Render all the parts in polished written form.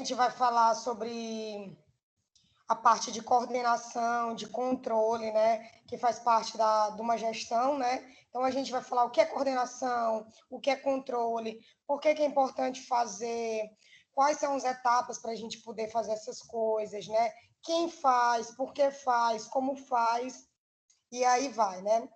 gente vai falar sobre a parte de coordenação, de controle, né, que faz parte de uma gestão, né? Então, a gente vai falar o que é coordenação, o que é controle, por que é importante fazer, quais são as etapas para a gente poder fazer essas coisas, né? Quem faz, por que faz, como faz, e aí vai, né?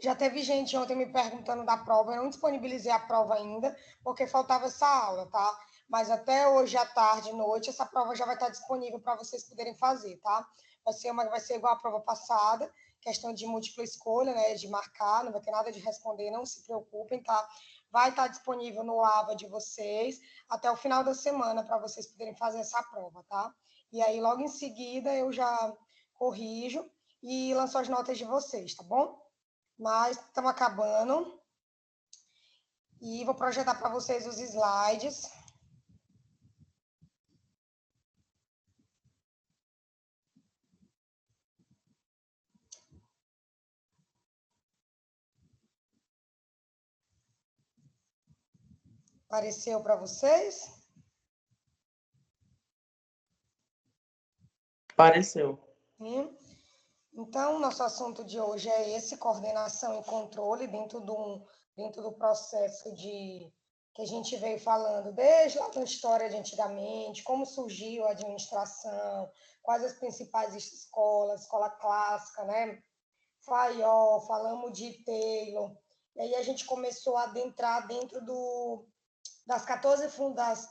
Já teve gente ontem me perguntando da prova, eu não disponibilizei a prova ainda, porque faltava essa aula, tá? Mas até hoje à tarde e noite, essa prova já vai estar disponível para vocês poderem fazer, tá? Vai ser igual a prova passada, questão de múltipla escolha, né? De marcar, não vai ter nada de responder, não se preocupem, tá? Vai estar disponível no AVA de vocês até o final da semana para vocês poderem fazer essa prova, tá? E aí, logo em seguida, eu já corrijo e lanço as notas de vocês, tá bom? Mas estamos acabando. E vou projetar para vocês os slides. Apareceu para vocês? Apareceu. Sim. Então, nosso assunto de hoje é esse, coordenação e controle dentro do processo que a gente veio falando desde lá da história de antigamente, como surgiu a administração, quais as principais escolas, escola clássica, né? Fayol, falamos de Taylor, e aí a gente começou a adentrar dentro das 14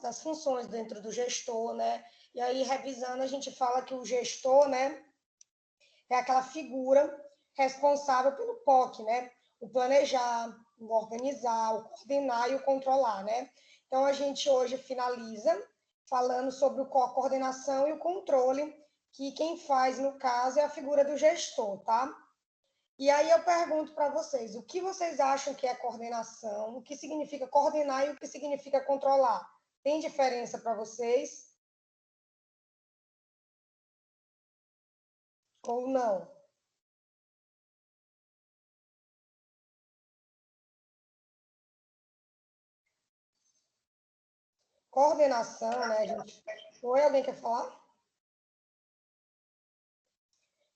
das funções dentro do gestor, né? E aí, revisando, a gente fala que o gestor, né, é aquela figura responsável pelo POC, né? O planejar, o organizar, o coordenar e o controlar, né? Então, a gente hoje finaliza falando sobre a coordenação e o controle, que quem faz, no caso, é a figura do gestor, tá? E aí eu pergunto para vocês, o que vocês acham que é coordenação? O que significa coordenar e o que significa controlar? Tem diferença para vocês? Ou não? Coordenação, né, gente? Oi, alguém quer falar?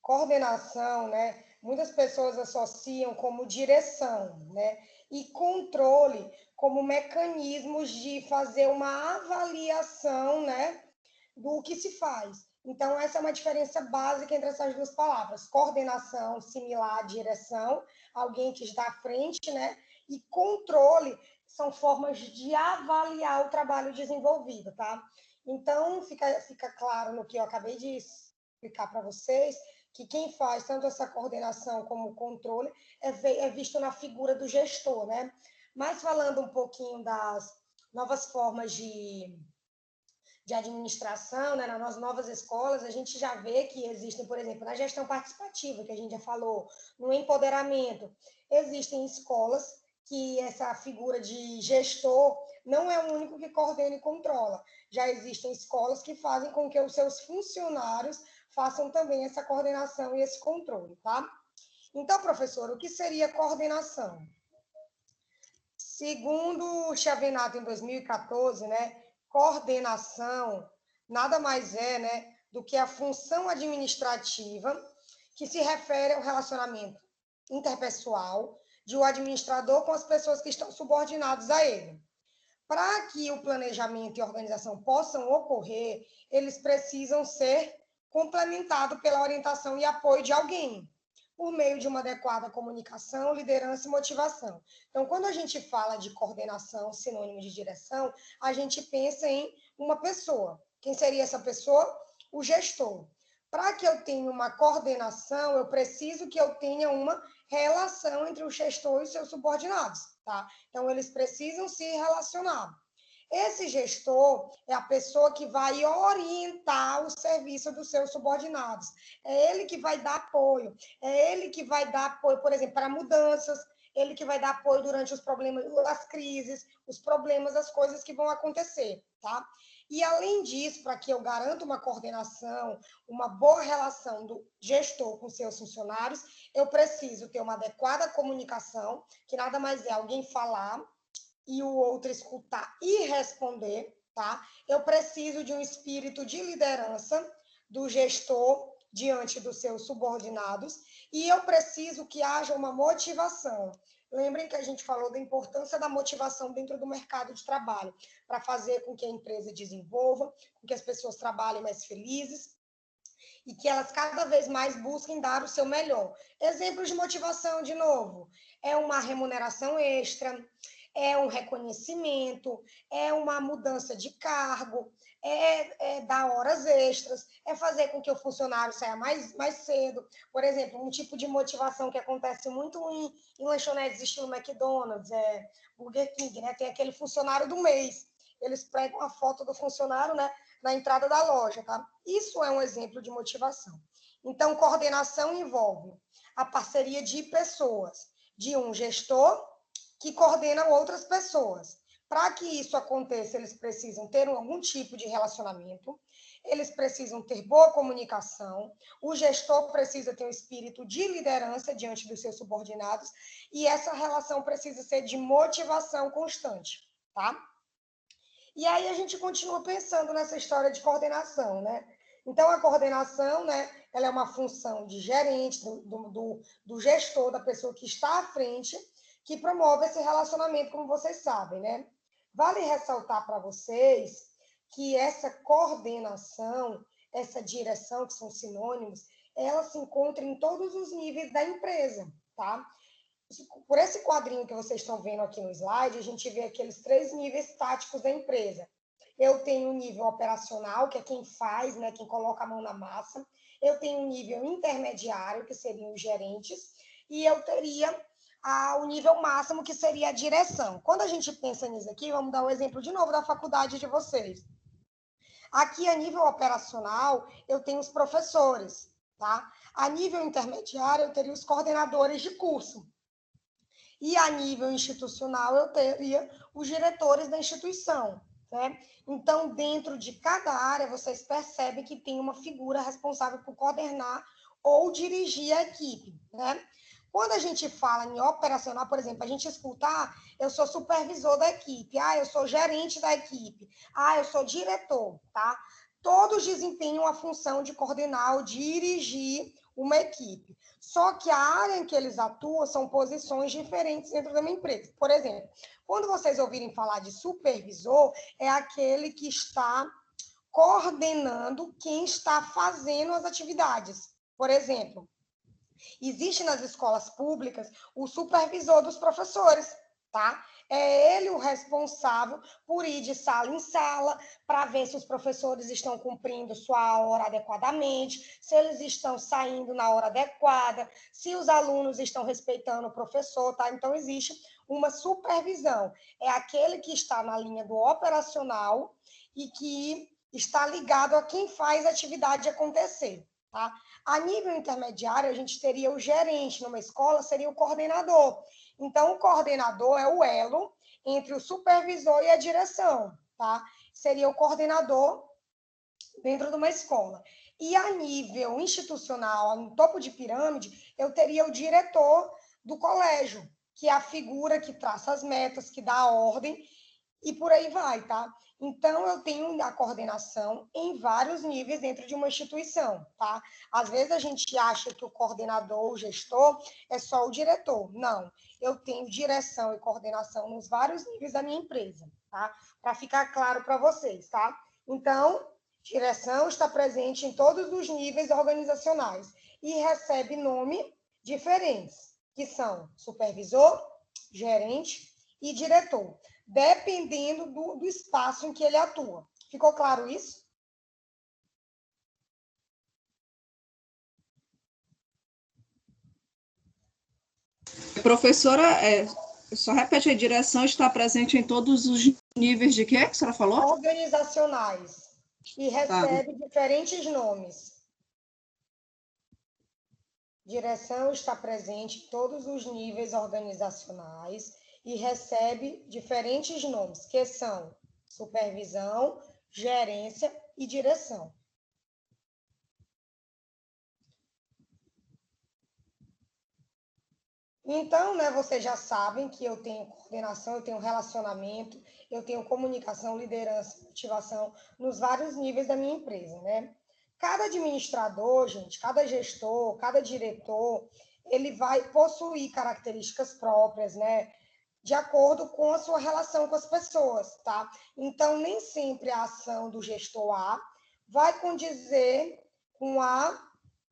Coordenação, né? Muitas pessoas associam como direção, né? E controle como mecanismos de fazer uma avaliação, né? Do que se faz. Então, essa é uma diferença básica entre essas duas palavras. Coordenação, similar à direção, alguém que está à frente, né? E controle são formas de avaliar o trabalho desenvolvido, tá? Então, fica claro no que eu acabei de explicar para vocês, que quem faz tanto essa coordenação como o controle é visto na figura do gestor, né? Mas falando um pouquinho das novas formas de administração, né, nas novas escolas, a gente já vê que existem, por exemplo, na gestão participativa, que a gente já falou, no empoderamento, existem escolas que essa figura de gestor não é o único que coordena e controla. Já existem escolas que fazem com que os seus funcionários façam também essa coordenação e esse controle, tá? Então, professor, o que seria coordenação? Segundo o Chiavenato, em 2014, né, coordenação nada mais é, né, do que a função administrativa que se refere ao relacionamento interpessoal de um administrador com as pessoas que estão subordinadas a ele. Para que o planejamento e a organização possam ocorrer, eles precisam ser complementados pela orientação e apoio de alguém, por meio de uma adequada comunicação, liderança e motivação. Então, quando a gente fala de coordenação, sinônimo de direção, a gente pensa em uma pessoa. Quem seria essa pessoa? O gestor. Para que eu tenha uma coordenação, eu preciso que eu tenha uma relação entre o gestor e os seus subordinados, tá? Então, eles precisam se relacionar. Esse gestor é a pessoa que vai orientar o serviço dos seus subordinados. É ele que vai dar apoio. É ele que vai dar apoio, por exemplo, para mudanças. Ele que vai dar apoio durante os problemas, as crises, os problemas, as coisas que vão acontecer, tá? E, além disso, para que eu garanta uma coordenação, uma boa relação do gestor com seus funcionários, eu preciso ter uma adequada comunicação, que nada mais é alguém falar e o outro escutar e responder, tá? Eu preciso de um espírito de liderança do gestor diante dos seus subordinados e eu preciso que haja uma motivação. Lembrem que a gente falou da importância da motivação dentro do mercado de trabalho, para fazer com que a empresa desenvolva, com que as pessoas trabalhem mais felizes e que elas cada vez mais busquem dar o seu melhor. Exemplos de motivação, de novo, é uma remuneração extra, é um reconhecimento, é uma mudança de cargo, é dar horas extras, é fazer com que o funcionário saia mais cedo. Por exemplo, um tipo de motivação que acontece muito em lanchonetes estilo McDonald's, Burger King, né? Tem aquele funcionário do mês. Eles pregam a foto do funcionário, né, na entrada da loja, tá? Isso é um exemplo de motivação. Então, coordenação envolve a parceria de pessoas, de um gestor que coordena outras pessoas. Para que isso aconteça, eles precisam ter algum tipo de relacionamento, eles precisam ter boa comunicação, o gestor precisa ter um espírito de liderança diante dos seus subordinados e essa relação precisa ser de motivação constante, tá? E aí a gente continua pensando nessa história de coordenação, né? Então, a coordenação, né, ela é uma função de gerente, do gestor, da pessoa que está à frente, que promove esse relacionamento, como vocês sabem, né? Vale ressaltar para vocês que essa coordenação, essa direção, que são sinônimos, ela se encontra em todos os níveis da empresa, tá? Por esse quadrinho que vocês estão vendo aqui no slide, a gente vê aqueles 3 níveis táticos da empresa. Eu tenho o nível operacional, que é quem faz, né, quem coloca a mão na massa. Eu tenho um nível intermediário, que seriam os gerentes. E eu teria o nível máximo, que seria a direção. Quando a gente pensa nisso aqui, vamos dar um exemplo de novo da faculdade de vocês. Aqui, a nível operacional, eu tenho os professores, tá? A nível intermediário, eu teria os coordenadores de curso. E a nível institucional, eu teria os diretores da instituição. Né? Então, dentro de cada área, vocês percebem que tem uma figura responsável por coordenar ou dirigir a equipe. Né? Quando a gente fala em operacional, por exemplo, a gente escuta, eu sou supervisor da equipe, eu sou gerente da equipe, eu sou diretor, tá? Todos desempenham a função de coordenar ou dirigir uma equipe. Só que a área em que eles atuam são posições diferentes dentro da minha empresa. Por exemplo, quando vocês ouvirem falar de supervisor, é aquele que está coordenando quem está fazendo as atividades. Por exemplo, existe nas escolas públicas o supervisor dos professores, tá? É ele o responsável por ir de sala em sala para ver se os professores estão cumprindo sua hora adequadamente, se eles estão saindo na hora adequada, se os alunos estão respeitando o professor, tá? Então, existe uma supervisão. É aquele que está na linha do operacional e que está ligado a quem faz a atividade acontecer, tá? A nível intermediário, a gente teria o gerente, numa escola seria o coordenador. Então, o coordenador é o elo entre o supervisor e a direção, tá? Seria o coordenador dentro de uma escola. E a nível institucional, no topo de pirâmide, eu teria o diretor do colégio, que é a figura que traça as metas, que dá a ordem, e por aí vai, tá? Então, eu tenho a coordenação em vários níveis dentro de uma instituição, tá? Às vezes a gente acha que o coordenador, o gestor, é só o diretor. Não, eu tenho direção e coordenação nos vários níveis da minha empresa, tá? Para ficar claro para vocês, tá? Então, direção está presente em todos os níveis organizacionais e recebe nome diferentes, que são supervisor, gerente e diretor, dependendo do espaço em que ele atua. Ficou claro isso? Professora, só repete, a direção está presente em todos os níveis de quê que a senhora falou? Organizacionais. E recebe diferentes nomes. Direção está presente em todos os níveis organizacionais e recebe diferentes nomes, que são supervisão, gerência e direção. Então, né, vocês já sabem que eu tenho coordenação, eu tenho relacionamento, eu tenho comunicação, liderança, motivação nos vários níveis da minha empresa, né? Cada administrador, gente, cada gestor, cada diretor, ele vai possuir características próprias, né? De acordo com a sua relação com as pessoas, tá? Então, nem sempre a ação do gestor A vai condizer com a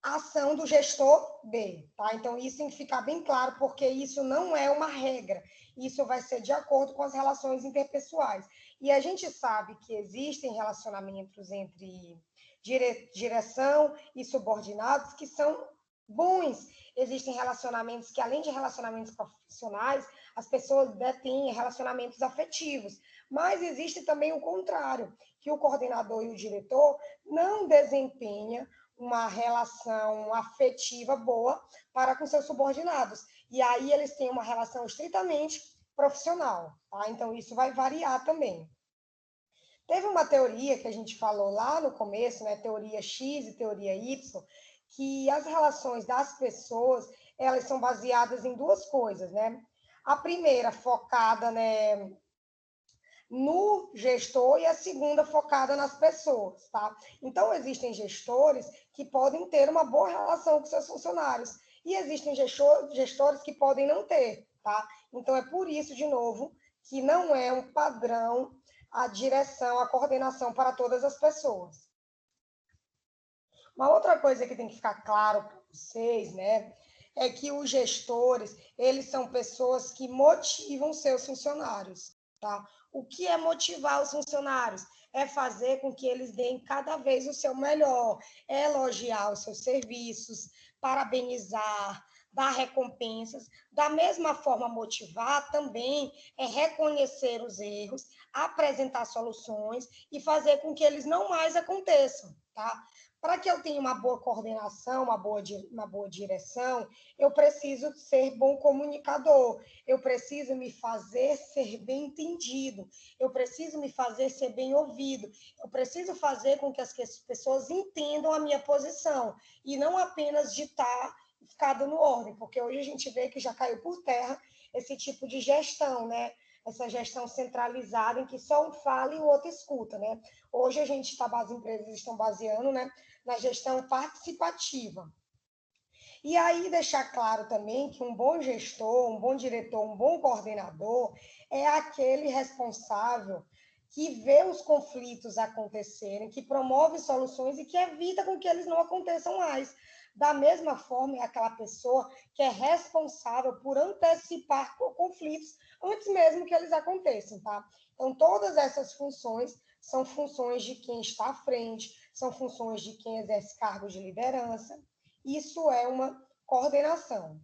ação do gestor B, tá? Então, isso tem que ficar bem claro, porque isso não é uma regra. Isso vai ser de acordo com as relações interpessoais. E a gente sabe que existem relacionamentos entre direção e subordinados que são bons. Existem relacionamentos que, além de relacionamentos profissionais, as pessoas têm relacionamentos afetivos. Mas existe também o contrário, que o coordenador e o diretor não desempenham uma relação afetiva boa para com seus subordinados. E aí eles têm uma relação estritamente profissional, tá? Então, isso vai variar também. Teve uma teoria que a gente falou lá no começo, né? Teoria X e teoria Y, que as relações das pessoas, elas são baseadas em duas coisas, né? A primeira focada, né, no gestor e a segunda focada nas pessoas, tá? Então, existem gestores que podem ter uma boa relação com seus funcionários e existem gestores que podem não ter, tá? Então, é por isso, de novo, que não é um padrão a direção, a coordenação para todas as pessoas. Uma outra coisa que tem que ficar claro para vocês, né, é que os gestores, eles são pessoas que motivam seus funcionários, tá? O que é motivar os funcionários? É fazer com que eles deem cada vez o seu melhor, é elogiar os seus serviços, parabenizar, dar recompensas. Da mesma forma, motivar também é reconhecer os erros, apresentar soluções e fazer com que eles não mais aconteçam, tá? Para que eu tenha uma boa coordenação, uma boa direção, eu preciso ser bom comunicador, eu preciso me fazer ser bem entendido, eu preciso me fazer ser bem ouvido, eu preciso fazer com que as pessoas entendam a minha posição e não apenas ditar e ficar dando ordem, porque hoje a gente vê que já caiu por terra esse tipo de gestão, né? Essa gestão centralizada em que só um fala e o outro escuta, né? Hoje a gente está, as empresas estão baseando, né, na gestão participativa. E aí deixar claro também que um bom gestor, um bom diretor, um bom coordenador é aquele responsável que vê os conflitos acontecerem, que promove soluções e que evita com que eles não aconteçam mais. Da mesma forma, é aquela pessoa que é responsável por antecipar conflitos antes mesmo que eles aconteçam, tá? Então, todas essas funções são funções de quem está à frente, são funções de quem exerce cargos de liderança. Isso é uma coordenação.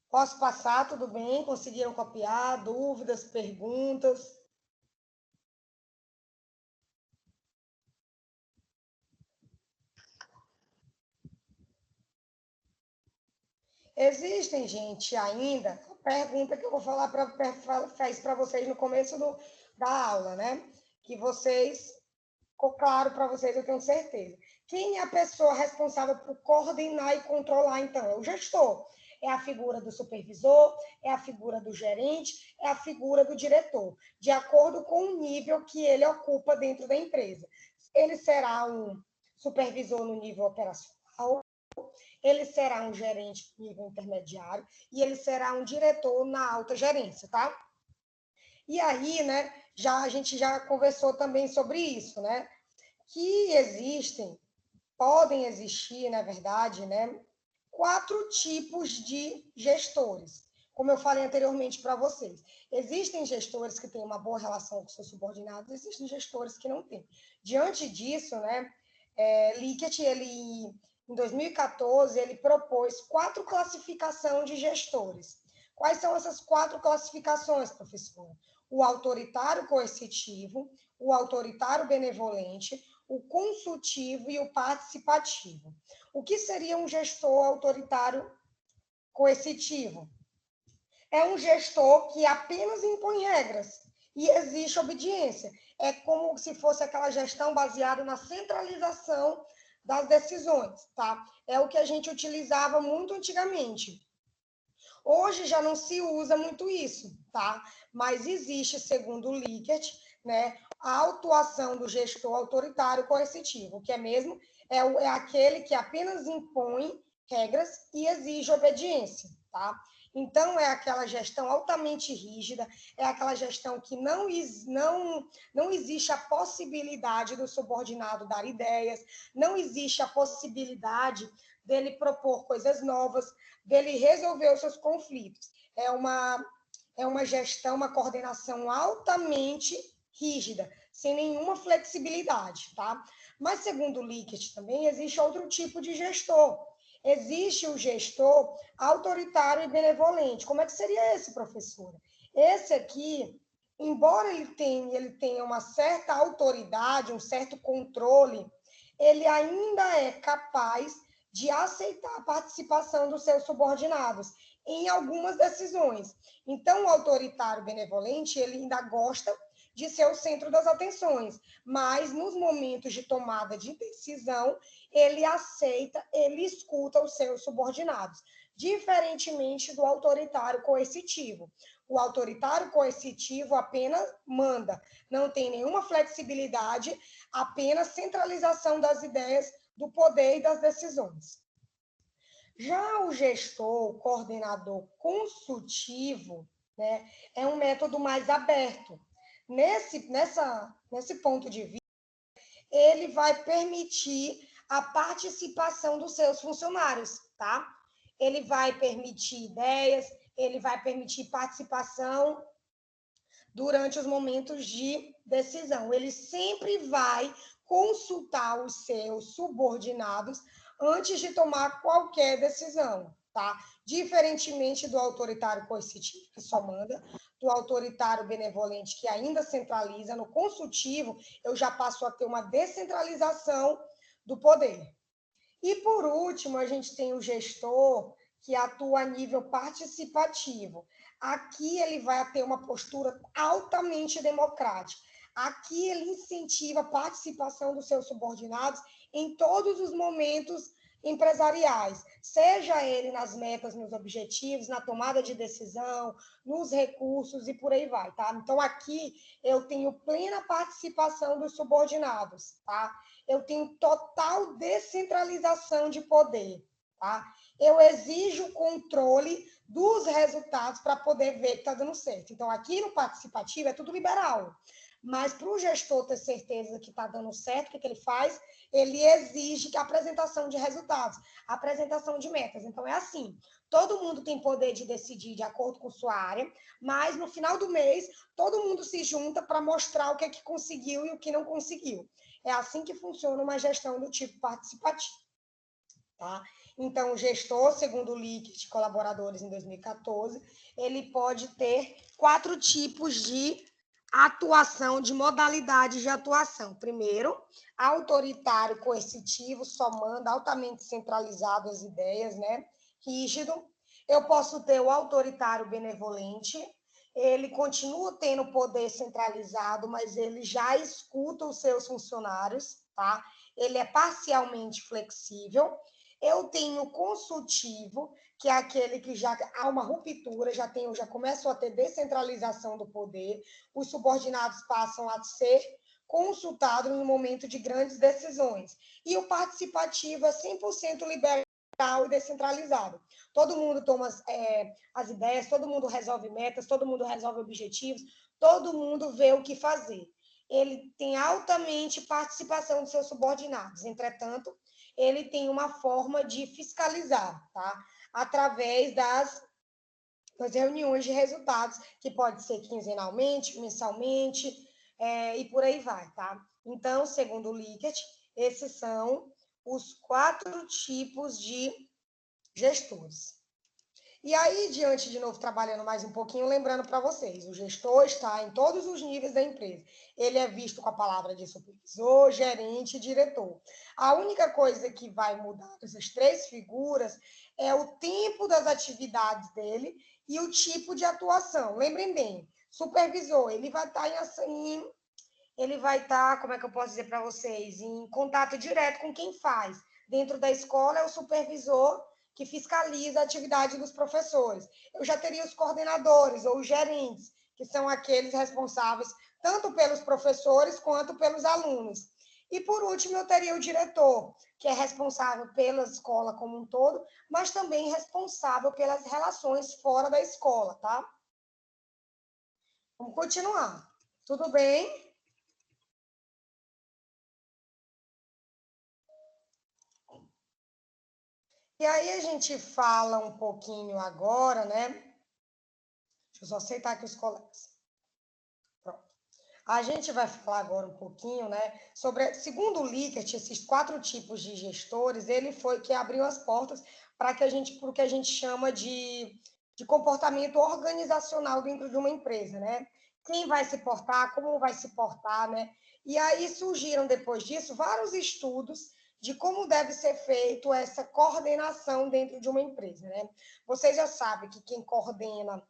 Posso passar? Tudo bem? Conseguiram copiar? Dúvidas, perguntas? Existem, gente, ainda, a pergunta que eu vou falar para vocês no começo da aula, né? Que vocês, ficou claro para vocês, eu tenho certeza. Quem é a pessoa responsável por coordenar e controlar, então? É o gestor. É a figura do supervisor, é a figura do gerente, é a figura do diretor, de acordo com o nível que ele ocupa dentro da empresa. Ele será um supervisor no nível operacional, ele será um gerente no nível intermediário e ele será um diretor na alta gerência, tá? E aí, né, a gente já conversou também sobre isso, né? Que podem existir, na verdade, né, 4 tipos de gestores. Como eu falei anteriormente para vocês, existem gestores que têm uma boa relação com seus subordinados, existem gestores que não têm. Diante disso, né, Likert, ele, em 2014, ele propôs 4 classificações de gestores. Quais são essas 4 classificações, professora? O autoritário coercitivo, o autoritário benevolente, o consultivo e o participativo. O que seria um gestor autoritário coercitivo? É um gestor que apenas impõe regras e exige obediência. É como se fosse aquela gestão baseada na centralização das decisões, tá? É o que a gente utilizava muito antigamente. Hoje já não se usa muito isso, tá? tá? Mas existe, segundo o Likert, né, a atuação do gestor autoritário coercitivo, que é mesmo é aquele que apenas impõe regras e exige obediência, tá? Então, é aquela gestão altamente rígida, é aquela gestão que não existe a possibilidade do subordinado dar ideias, não existe a possibilidade dele propor coisas novas, dele resolver os seus conflitos. É uma gestão, uma coordenação altamente rígida, sem nenhuma flexibilidade, tá? Mas, segundo o Likert, também existe outro tipo de gestor. Existe o gestor autoritário e benevolente. Como é que seria esse, professora? Esse aqui, embora ele tenha uma certa autoridade, um certo controle, ele ainda é capaz de aceitar a participação dos seus subordinados em algumas decisões. Então, o autoritário benevolente, ele ainda gosta de ser o centro das atenções, mas nos momentos de tomada de decisão, ele aceita, ele escuta os seus subordinados, diferentemente do autoritário coercitivo. O autoritário coercitivo apenas manda, não tem nenhuma flexibilidade, apenas centralização das ideias, do poder e das decisões. Já o gestor, o coordenador consultivo, né, é um método mais aberto. Nesse ponto de vista, ele vai permitir a participação dos seus funcionários, tá? Ele vai permitir ideias, ele vai permitir participação durante os momentos de decisão. Ele sempre vai consultar os seus subordinados antes de tomar qualquer decisão, tá? Diferentemente do autoritário coercitivo, que só manda, do autoritário benevolente, que ainda centraliza, no consultivo, eu já passo a ter uma descentralização do poder. E, por último, a gente tem o gestor, que atua a nível participativo. Aqui ele vai ter uma postura altamente democrática. Aqui ele incentiva a participação dos seus subordinados em todos os momentos empresariais, seja ele nas metas, nos objetivos, na tomada de decisão, nos recursos e por aí vai, tá? Então, aqui eu tenho plena participação dos subordinados, tá? Eu tenho total descentralização de poder, tá? Eu exijo o controle dos resultados para poder ver que está dando certo. Então, aqui no participativo é tudo liberal. Mas para o gestor ter certeza que está dando certo, o que ele faz? Ele exige a apresentação de resultados, a apresentação de metas. Então, é assim, todo mundo tem poder de decidir de acordo com sua área, mas no final do mês, todo mundo se junta para mostrar o que é que conseguiu e o que não conseguiu. É assim que funciona uma gestão do tipo participativo. Tá? Então, o gestor, segundo o Likert de colaboradores em 2014, ele pode ter 4 tipos de atuação, de modalidades de atuação. Primeiro, autoritário, coercitivo, só manda, altamente centralizado as ideias, né? Rígido. Eu posso ter o autoritário benevolente, ele continua tendo poder centralizado, mas ele já escuta os seus funcionários, tá? Ele é parcialmente flexível. Eu tenho o consultivo, que é aquele que já há uma ruptura, já começam a ter descentralização do poder, os subordinados passam a ser consultados no momento de grandes decisões. E o participativo é 100% liberal e descentralizado. Todo mundo toma as ideias, todo mundo resolve metas, todo mundo resolve objetivos, todo mundo vê o que fazer. Ele tem altamente participação dos seus subordinados. Entretanto, ele tem uma forma de fiscalizar, tá? Através das reuniões de resultados, que pode ser quinzenalmente, mensalmente, e por aí vai, tá? Então, segundo o Likert, esses são os 4 tipos de gestores. E aí, diante, de novo, trabalhando mais um pouquinho, lembrando para vocês, o gestor está em todos os níveis da empresa. Ele é visto com a palavra de supervisor, gerente e diretor. A única coisa que vai mudar dessas 3 figuras é o tempo das atividades dele e o tipo de atuação. Lembrem bem, supervisor, ele vai estar como é que eu posso dizer para vocês, em contato direto com quem faz. Dentro da escola é o supervisor que fiscaliza a atividade dos professores. Eu já teria os coordenadores ou os gerentes, que são aqueles responsáveis tanto pelos professores quanto pelos alunos. E, por último, eu teria o diretor, que é responsável pela escola como um todo, mas também responsável pelas relações fora da escola, tá? Vamos continuar. Tudo bem? E aí a gente fala um pouquinho agora, né? Deixa eu só aceitar aqui os colegas. Pronto. A gente vai falar agora um pouquinho, né, sobre, segundo o Likert, esses 4 tipos de gestores, ele foi que abriu as portas para o que a gente chama de comportamento organizacional dentro de uma empresa, né? Quem vai se portar, como vai se portar, né? E aí surgiram, depois disso, vários estudos de como deve ser feito essa coordenação dentro de uma empresa, né? Vocês já sabem que quem coordena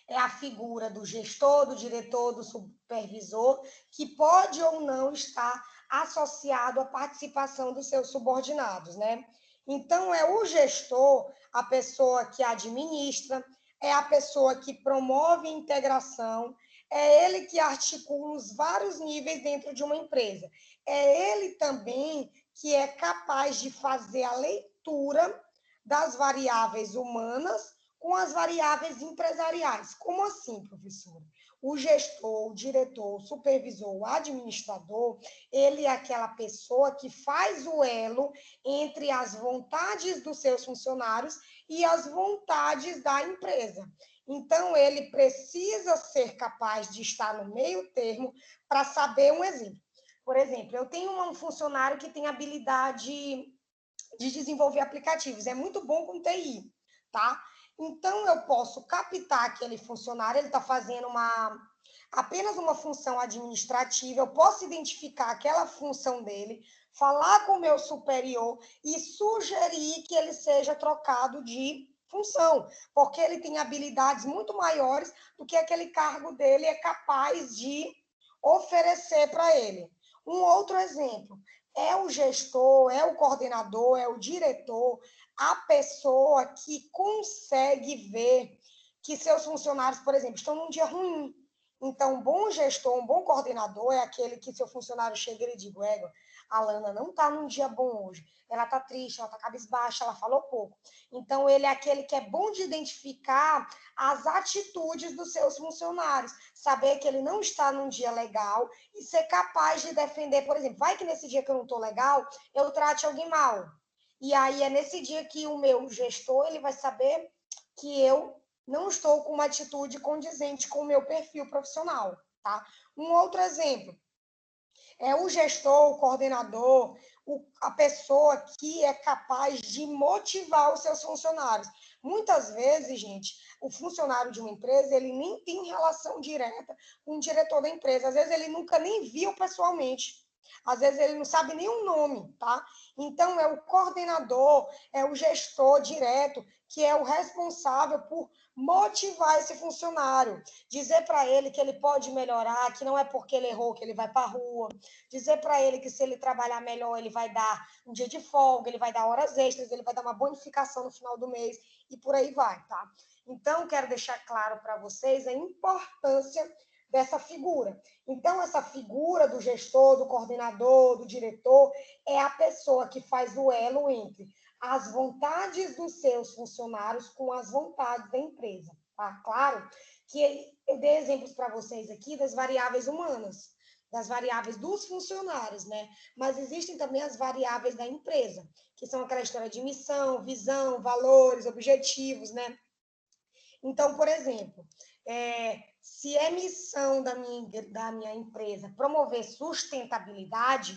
é a figura do gestor, do diretor, do supervisor, que pode ou não estar associado à participação dos seus subordinados, né? Então, é o gestor, a pessoa que administra, é a pessoa que promove a integração, é ele que articula os vários níveis dentro de uma empresa. É ele também que é capaz de fazer a leitura das variáveis humanas com as variáveis empresariais. Como assim, professora? O gestor, o diretor, o supervisor, o administrador, ele é aquela pessoa que faz o elo entre as vontades dos seus funcionários e as vontades da empresa. Então, ele precisa ser capaz de estar no meio termo para saber um exemplo. Por exemplo, eu tenho um funcionário que tem habilidade de desenvolver aplicativos, é muito bom com TI, tá? Então, eu posso captar aquele funcionário, ele está fazendo apenas uma função administrativa, eu posso identificar aquela função dele, falar com o meu superior e sugerir que ele seja trocado de função, porque ele tem habilidades muito maiores do que aquele cargo dele é capaz de oferecer para ele. Um outro exemplo, é o gestor, é o coordenador, é o diretor, a pessoa que consegue ver que seus funcionários, por exemplo, estão num dia ruim. Então, um bom gestor, um bom coordenador é aquele que seu funcionário chega e ele diz, égua, a Lana não está num dia bom hoje. Ela está triste, ela está cabisbaixa, ela falou pouco. Então, ele é aquele que é bom de identificar as atitudes dos seus funcionários, saber que ele não está num dia legal e ser capaz de defender, por exemplo, vai que nesse dia que eu não estou legal, eu trate alguém mal. E aí é nesse dia que o meu gestor ele vai saber que eu não estou com uma atitude condizente com o meu perfil profissional, tá? Um outro exemplo é o gestor, o coordenador, a pessoa que é capaz de motivar os seus funcionários. Muitas vezes, gente, o funcionário de uma empresa, ele nem tem relação direta com o diretor da empresa. Às vezes, ele nunca nem viu pessoalmente. Às vezes, ele não sabe nem o nome, tá? Então, é o coordenador, é o gestor direto, que é o responsável por motivar esse funcionário. Dizer para ele que ele pode melhorar, que não é porque ele errou que ele vai para a rua. Dizer para ele que se ele trabalhar melhor, ele vai dar um dia de folga, ele vai dar horas extras, ele vai dar uma bonificação no final do mês e por aí vai, tá? Então, quero deixar claro para vocês a importância dessa figura. Então, essa figura do gestor, do coordenador, do diretor, é a pessoa que faz o elo entre as vontades dos seus funcionários com as vontades da empresa, tá? Claro que eu dei exemplos para vocês aqui das variáveis humanas, das variáveis dos funcionários, né? Mas existem também as variáveis da empresa, que são aquela história de missão, visão, valores, objetivos, né? Então, por exemplo, se é missão da minha empresa promover sustentabilidade,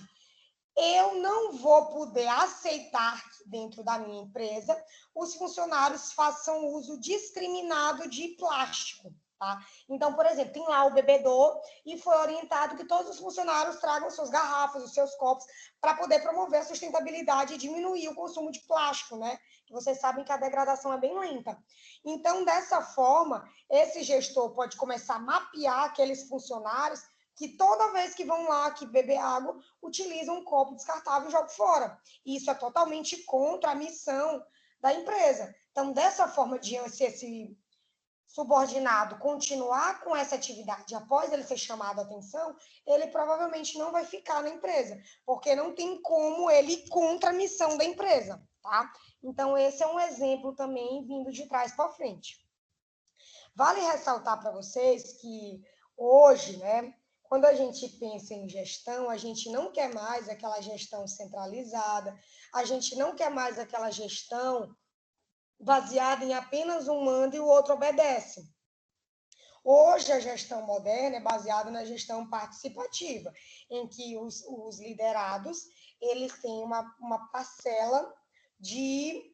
eu não vou poder aceitar que dentro da minha empresa os funcionários façam uso discriminado de plástico, tá? Então, por exemplo, tem lá o bebedor e foi orientado que todos os funcionários tragam suas garrafas, os seus copos, para poder promover a sustentabilidade e diminuir o consumo de plástico, né? Que vocês sabem que a degradação é bem lenta. Então, dessa forma, esse gestor pode começar a mapear aqueles funcionários que toda vez que vão lá que beber água, utilizam um copo descartável e jogam fora. Isso é totalmente contra a missão da empresa. Então, dessa forma, se esse subordinado continuar com essa atividade após ele ser chamado a atenção, ele provavelmente não vai ficar na empresa, porque não tem como ele ir contra a missão da empresa, tá? Então, esse é um exemplo também vindo de trás para frente. Vale ressaltar para vocês que hoje, né, quando a gente pensa em gestão, a gente não quer mais aquela gestão centralizada, a gente não quer mais aquela gestão baseada em apenas um manda e o outro obedece. Hoje, a gestão moderna é baseada na gestão participativa, em que os liderados eles têm uma parcela de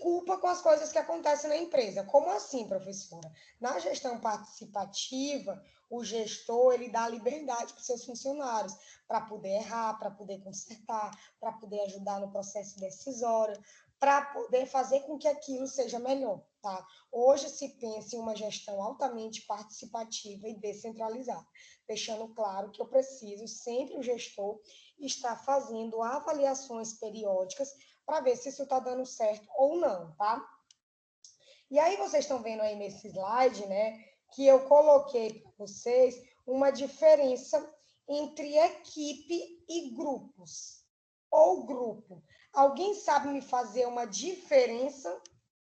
culpa com as coisas que acontecem na empresa. Como assim, professora? Na gestão participativa, o gestor ele dá liberdade para os seus funcionários para poder errar, para poder consertar, para poder ajudar no processo decisório, para poder fazer com que aquilo seja melhor, tá? Hoje se pensa em uma gestão altamente participativa e descentralizada, deixando claro que eu preciso sempre o gestor estar fazendo avaliações periódicas para ver se isso está dando certo ou não, tá? E aí vocês estão vendo aí nesse slide, né, que eu coloquei para vocês uma diferença entre equipe e grupos, ou grupo. Alguém sabe me fazer uma diferença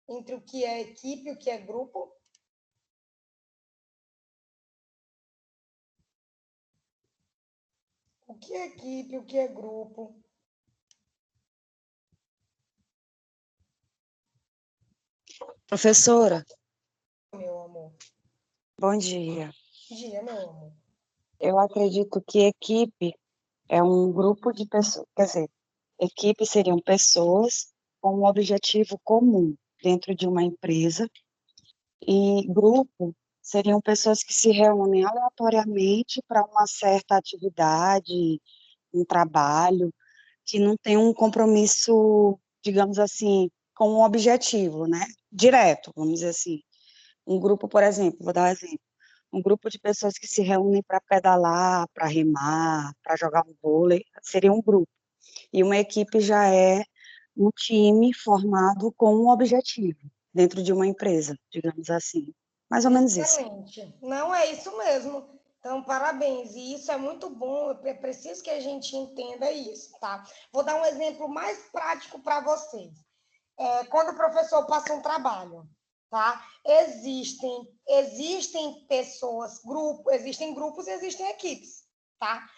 entre o que é equipe e o que é grupo? O que é equipe, o que é grupo? Professora, Meu amor. bom dia. Bom dia, meu amor. Eu acredito que equipe é um grupo de pessoas, quer dizer, equipe seriam pessoas com um objetivo comum dentro de uma empresa, e grupo seriam pessoas que se reúnem aleatoriamente para uma certa atividade, um trabalho, que não tem um compromisso, digamos assim, com um objetivo, né? Direto, vamos dizer assim. Um grupo, por exemplo, vou dar um exemplo. Um grupo de pessoas que se reúnem para pedalar, para remar, para jogar um vôlei, seria um grupo. E uma equipe já é um time formado com um objetivo dentro de uma empresa, digamos assim. Mais ou menos isso. Excelente. Não, é isso mesmo. Então, parabéns. E isso é muito bom. É preciso que a gente entenda isso, tá? Vou dar um exemplo mais prático para vocês. Quando o professor passa um trabalho, tá? Existem pessoas, existem grupos e existem equipes, tá?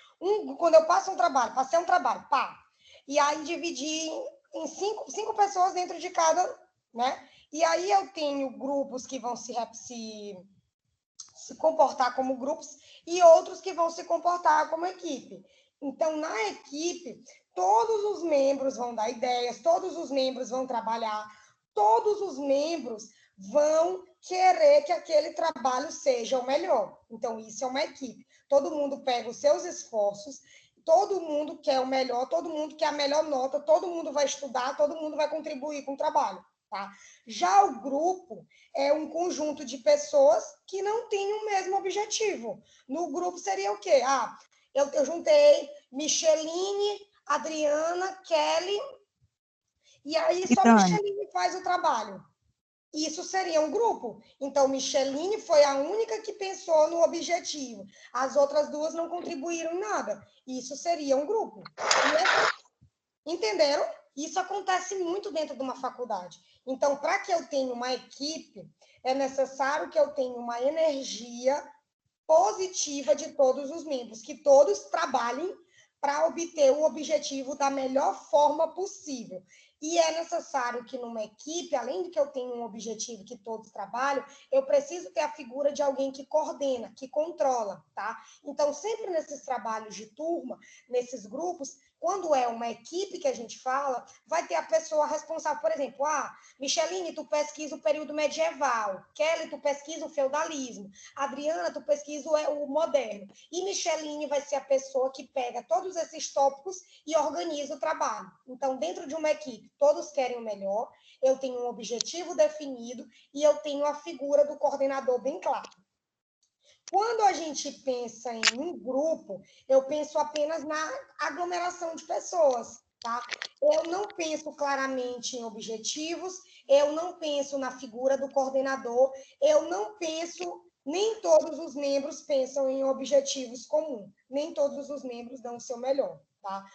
Quando eu passo um trabalho, passei um trabalho, pá, e aí dividi em cinco pessoas dentro de cada, né? E aí eu tenho grupos que vão se comportar como grupos e outros que vão se comportar como equipe. Então, na equipe, todos os membros vão dar ideias, todos os membros vão trabalhar, todos os membros vão querer que aquele trabalho seja o melhor. Então, isso é uma equipe. Todo mundo pega os seus esforços, todo mundo quer o melhor, todo mundo quer a melhor nota, todo mundo vai estudar, todo mundo vai contribuir com o trabalho. Tá? Já o grupo é um conjunto de pessoas que não têm o mesmo objetivo. No grupo seria o quê? Eu juntei Micheline, Adriana, Kelly, e aí E só Dani, Micheline faz o trabalho. Isso seria um grupo. Então, Micheline foi a única que pensou no objetivo. As outras duas não contribuíram em nada. Isso seria um grupo. Entenderam? Isso acontece muito dentro de uma faculdade. Então, para que eu tenha uma equipe, é necessário que eu tenha uma energia positiva de todos os membros, que todos trabalhem para obter o objetivo da melhor forma possível. E é necessário que numa equipe, além de que eu tenha um objetivo que todos trabalham, eu preciso ter a figura de alguém que coordena, que controla, tá? Então, sempre nesses trabalhos de turma, nesses grupos, quando é uma equipe que a gente fala, vai ter a pessoa responsável, por exemplo, Micheline, tu pesquisa o período medieval, Kelly, tu pesquisa o feudalismo, Adriana, tu pesquisa o moderno, e Micheline vai ser a pessoa que pega todos esses tópicos e organiza o trabalho. Então, dentro de uma equipe, todos querem o melhor, eu tenho um objetivo definido e eu tenho a figura do coordenador bem clara. Quando a gente pensa em um grupo, eu penso apenas na aglomeração de pessoas, tá? Eu não penso claramente em objetivos, eu não penso na figura do coordenador, eu não penso, nem todos os membros pensam em objetivos comuns, nem todos os membros dão o seu melhor, tá?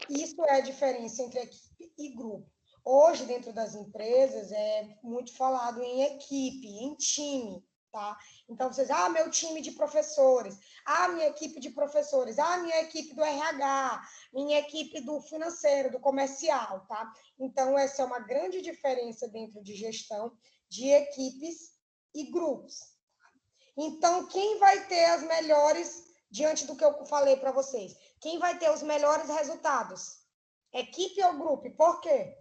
Isso é a diferença entre equipe e grupo. Hoje, dentro das empresas, é muito falado em equipe, em time, tá? Então, vocês, meu time de professores, minha equipe de professores, minha equipe do RH, minha equipe do financeiro, do comercial, tá? Então, essa é uma grande diferença dentro de gestão de equipes e grupos. Então, quem vai ter as melhores, diante do que eu falei para vocês, quem vai ter os melhores resultados? Equipe ou grupo? Por quê?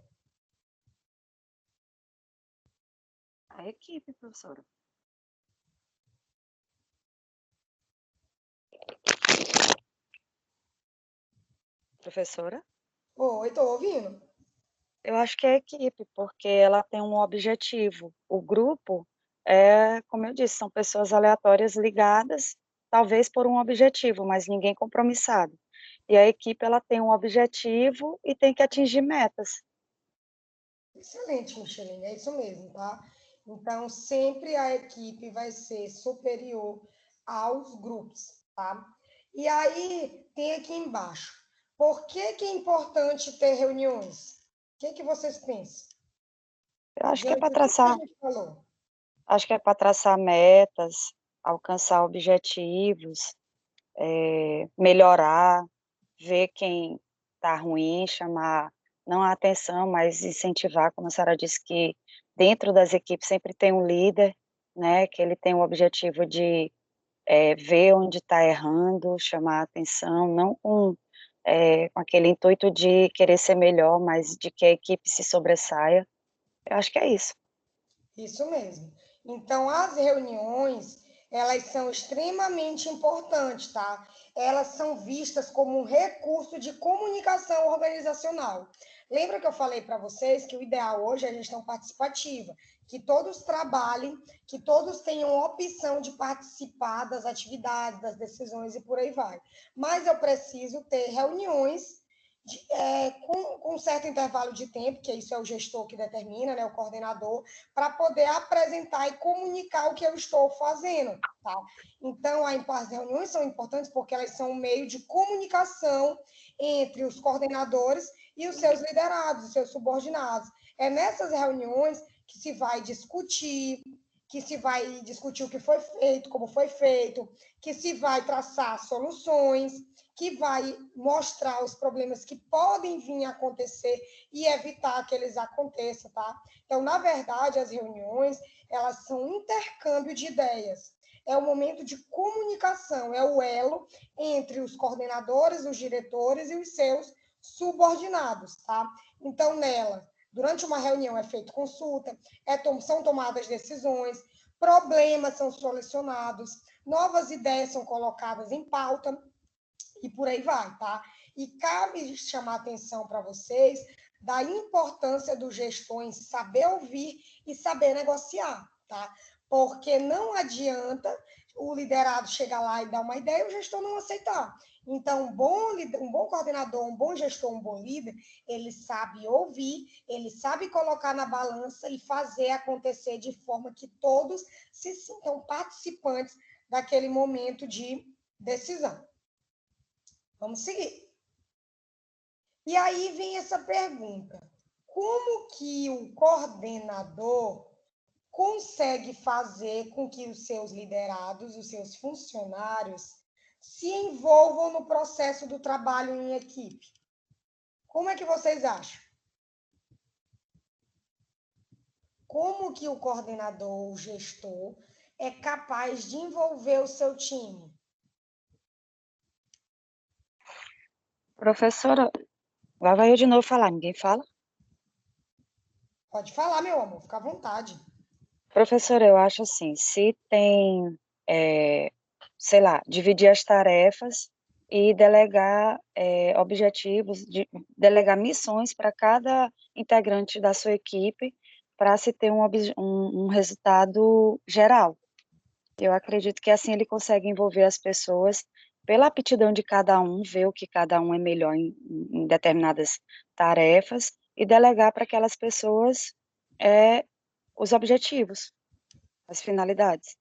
A equipe, professora. Professora? Oi, estou ouvindo. Eu acho que é a equipe, porque ela tem um objetivo. O grupo como eu disse, são pessoas aleatórias ligadas, talvez por um objetivo, mas ninguém compromissado. E a equipe, ela tem um objetivo e tem que atingir metas. Excelente, Micheline, é isso mesmo, tá? Então, sempre a equipe vai ser superior aos grupos, tá? E aí, tem aqui embaixo, por que é importante ter reuniões? O que vocês pensam? Eu acho que é Diante para de tudo que a traçar, gente falou. acho que é para traçar metas, alcançar objetivos, melhorar, ver quem está ruim, chamar não a atenção, mas incentivar, como a senhora disse, que dentro das equipes sempre tem um líder, né, que ele tem o objetivo de ver onde está errando, chamar a atenção, não com aquele intuito de querer ser melhor, mas de que a equipe se sobressaia. Eu acho que é isso. Isso mesmo. Então, as reuniões, elas são extremamente importantes, tá? Elas são vistas como um recurso de comunicação organizacional. Lembra que eu falei para vocês que o ideal hoje é a gestão participativa, que todos trabalhem, que todos tenham opção de participar das atividades, das decisões e por aí vai. Mas eu preciso ter reuniões com um certo intervalo de tempo, que isso é o gestor que determina, né, o coordenador, para poder apresentar e comunicar o que eu estou fazendo. Tá? Então, as reuniões são importantes porque elas são um meio de comunicação entre os coordenadores e os seus liderados, os seus subordinados. É nessas reuniões que se vai discutir, o que foi feito, como foi feito, que se vai traçar soluções, que vai mostrar os problemas que podem vir a acontecer e evitar que eles aconteçam, tá? Então, na verdade, as reuniões, elas são um intercâmbio de ideias. É o momento de comunicação, é o elo entre os coordenadores, os diretores e os seus subordinados, tá? Então, nela, durante uma reunião é feita consulta, são tomadas decisões, problemas são solucionados, novas ideias são colocadas em pauta, e por aí vai, tá? E cabe chamar atenção para vocês da importância do gestor em saber ouvir e saber negociar, tá? Porque não adianta o liderado chegar lá e dar uma ideia e o gestor não aceitar. Então, um bom coordenador, um bom gestor, um bom líder, ele sabe ouvir, ele sabe colocar na balança e fazer acontecer de forma que todos se sintam participantes daquele momento de decisão. Vamos seguir. E aí vem essa pergunta: como que o coordenador consegue fazer com que os seus liderados, os seus funcionários, se envolvam no processo do trabalho em equipe? Como é que vocês acham? Como que o coordenador, o gestor, é capaz de envolver o seu time? Professora, lá vai eu de novo falar, ninguém fala? Pode falar, meu amor, fica à vontade. Professora, eu acho assim, se tem, sei lá, dividir as tarefas e delegar objetivos, delegar missões para cada integrante da sua equipe, para se ter um resultado geral. Eu acredito que assim ele consegue envolver as pessoas pela aptidão de cada um, ver o que cada um é melhor em determinadas tarefas e delegar para aquelas pessoas os objetivos, as finalidades.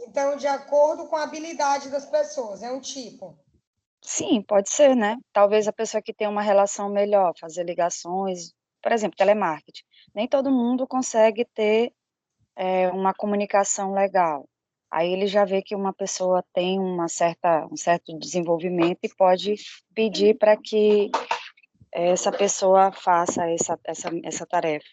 Então, de acordo com a habilidade das pessoas, é um tipo. Sim, pode ser, né? Talvez a pessoa que tem uma relação melhor, fazer ligações, por exemplo, telemarketing. Nem todo mundo consegue ter uma comunicação legal. Aí ele já vê que uma pessoa tem um certo desenvolvimento e pode pedir para que essa pessoa faça essa tarefa.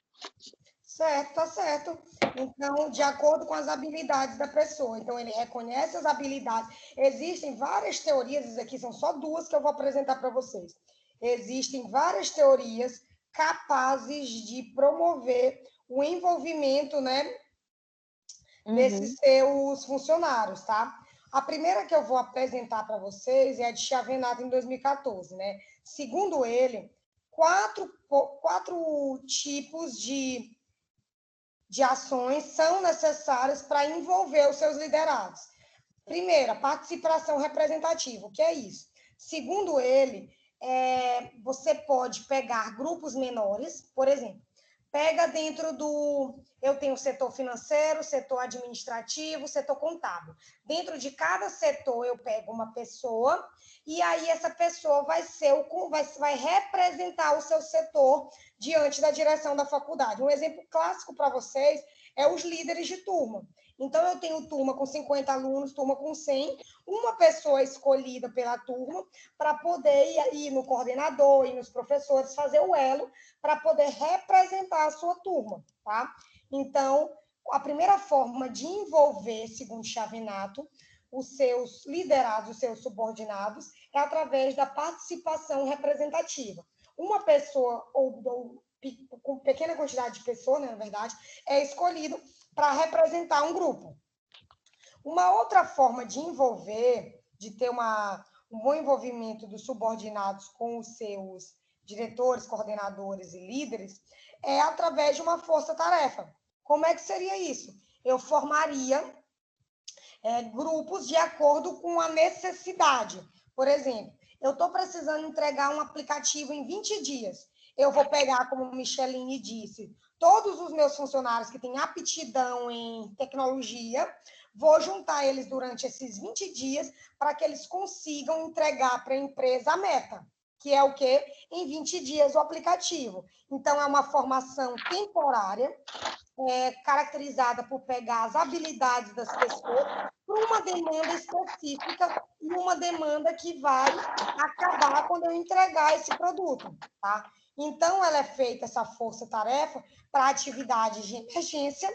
Certo, tá certo. Então, de acordo com as habilidades da pessoa. Então, ele reconhece as habilidades. Existem várias teorias, isso aqui são só duas que eu vou apresentar para vocês. Existem várias teorias capazes de promover o envolvimento, né, desses seus funcionários, tá? A primeira que eu vou apresentar para vocês é a de Chiavenato em 2014, né? Segundo ele, quatro tipos de ações são necessárias para envolver os seus liderados. Primeira, participação representativa. O que é isso? Segundo ele, você pode pegar grupos menores, por exemplo, pega dentro do... Eu tenho o setor financeiro, setor administrativo, setor contábil. Dentro de cada setor, eu pego uma pessoa e aí essa pessoa vai representar o seu setor diante da direção da faculdade. Um exemplo clássico para vocês é os líderes de turma. Então, eu tenho turma com 50 alunos, turma com 100, uma pessoa escolhida pela turma para poder ir no coordenador e nos professores, fazer o elo para poder representar a sua turma, tá? Então, a primeira forma de envolver, segundo Chiavenato, os seus liderados, os seus subordinados, é através da participação representativa. Uma pessoa, ou com pequena quantidade de pessoas, né, na verdade, é escolhido para representar um grupo. Uma outra forma de envolver, de ter um bom envolvimento dos subordinados com os seus diretores, coordenadores e líderes, é através de uma força-tarefa. Como é que seria isso? Eu formaria grupos de acordo com a necessidade. Por exemplo, eu estou precisando entregar um aplicativo em 20 dias. Eu vou pegar, como Micheline disse, todos os meus funcionários que têm aptidão em tecnologia, vou juntar eles durante esses 20 dias para que eles consigam entregar para a empresa a meta, que é o quê? Em 20 dias o aplicativo. Então, é uma formação temporária, caracterizada por pegar as habilidades das pessoas para uma demanda específica e uma demanda que vai acabar quando eu entregar esse produto, tá? Então, ela é feita, essa força-tarefa, para atividades de emergência,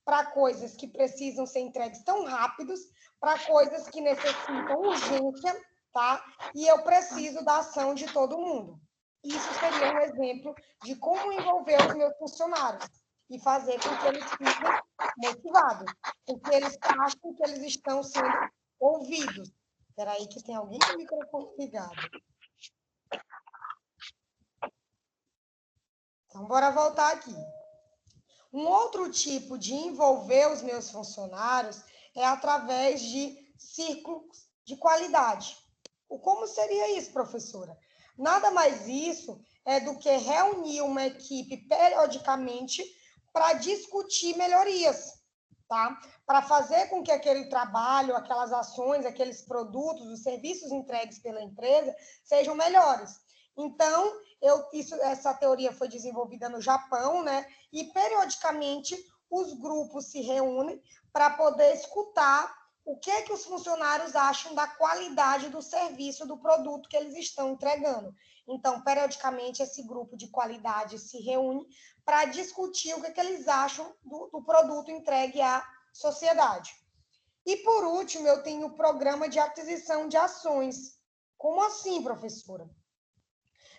para coisas que precisam ser entregues tão rápidos, para coisas que necessitam urgência, tá? E eu preciso da ação de todo mundo. Isso seria um exemplo de como envolver os meus funcionários e fazer com que eles fiquem motivados, porque eles acham que eles estão sendo ouvidos. Espera aí que tem alguém com o microfone ligado. Então, bora voltar aqui. Um outro tipo de envolver os meus funcionários é através de círculos de qualidade. Como seria isso, professora? Nada mais isso é do que reunir uma equipe periodicamente para discutir melhorias, tá? Para fazer com que aquele trabalho, aquelas ações, aqueles produtos, os serviços entregues pela empresa sejam melhores. Então, essa teoria foi desenvolvida no Japão, né? E periodicamente os grupos se reúnem para poder escutar o que é que os funcionários acham da qualidade do serviço, do produto que eles estão entregando. Então, periodicamente, esse grupo de qualidade se reúne para discutir o que é que eles acham do produto entregue à sociedade. E, por último, eu tenho o programa de aquisição de ações. Como assim, professora?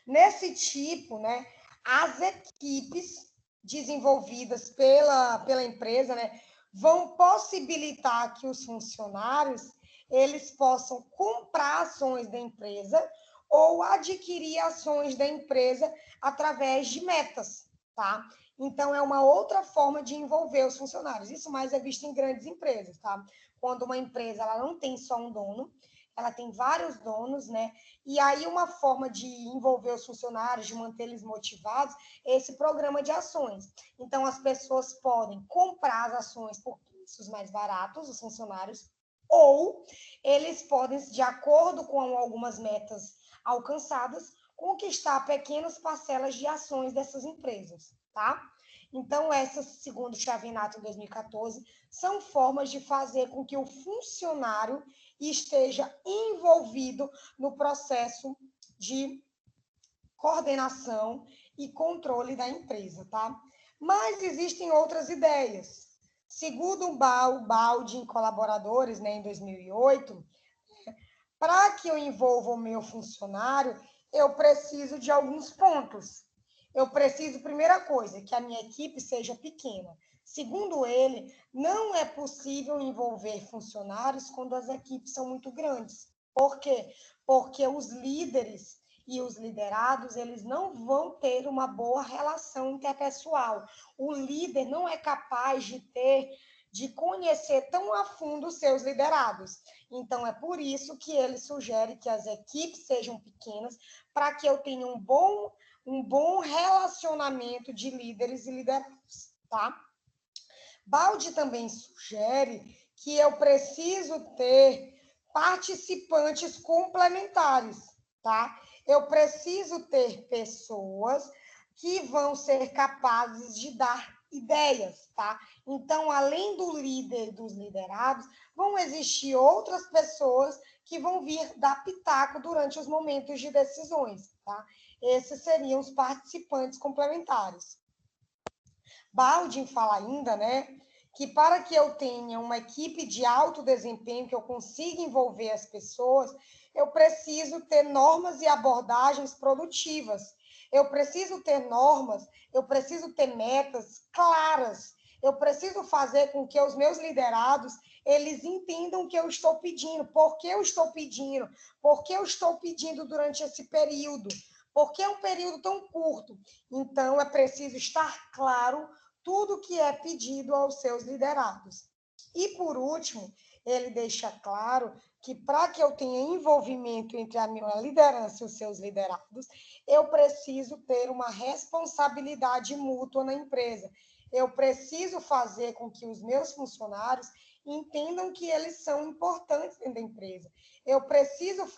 Nesse tipo, né, as equipes desenvolvidas pela empresa, né, vão possibilitar que os funcionários eles possam comprar ações da empresa ou adquirir ações da empresa através de metas, tá? Então, é uma outra forma de envolver os funcionários. Isso mais é visto em grandes empresas, tá? Quando uma empresa ela não tem só um dono, ela tem vários donos, né? E aí uma forma de envolver os funcionários, de manter eles motivados, é esse programa de ações. Então, as pessoas podem comprar as ações por preços mais baratos, os funcionários, ou eles podem, de acordo com algumas metas alcançadas, conquistar pequenas parcelas de ações dessas empresas, tá? Então, essas, segundo o Chavinato em 2014, são formas de fazer com que o funcionário esteja envolvido no processo de coordenação e controle da empresa, tá? Mas existem outras ideias. Segundo o Baldi em colaboradores, né, em 2008, para que eu envolva o meu funcionário, eu preciso de alguns pontos. Eu preciso, primeira coisa, que a minha equipe seja pequena. Segundo ele, não é possível envolver funcionários quando as equipes são muito grandes. Por quê? Porque os líderes e os liderados, eles não vão ter uma boa relação interpessoal. O líder não é capaz de conhecer tão a fundo os seus liderados. Então, é por isso que ele sugere que as equipes sejam pequenas, para que eu tenha um bom relacionamento de líderes e liderados, tá? Baldi também sugere que eu preciso ter participantes complementares, tá? Eu preciso ter pessoas que vão ser capazes de dar ideias, tá? Então, além do líder e dos liderados, vão existir outras pessoas que vão vir dar pitaco durante os momentos de decisões, tá? Esses seriam os participantes complementares. Baldwin fala ainda, né, que para que eu tenha uma equipe de alto desempenho, que eu consiga envolver as pessoas, eu preciso ter normas e abordagens produtivas. Eu preciso ter normas, eu preciso ter metas claras. Eu preciso fazer com que os meus liderados, eles entendam o que eu estou pedindo, por que eu estou pedindo, por que eu estou pedindo durante esse período, por que é um período tão curto. Então, é preciso estar claro tudo que é pedido aos seus liderados. E, por último, ele deixa claro que para que eu tenha envolvimento entre a minha liderança e os seus liderados, eu preciso ter uma responsabilidade mútua na empresa. Eu preciso fazer com que os meus funcionários entendam que eles são importantes dentro da empresa. Eu preciso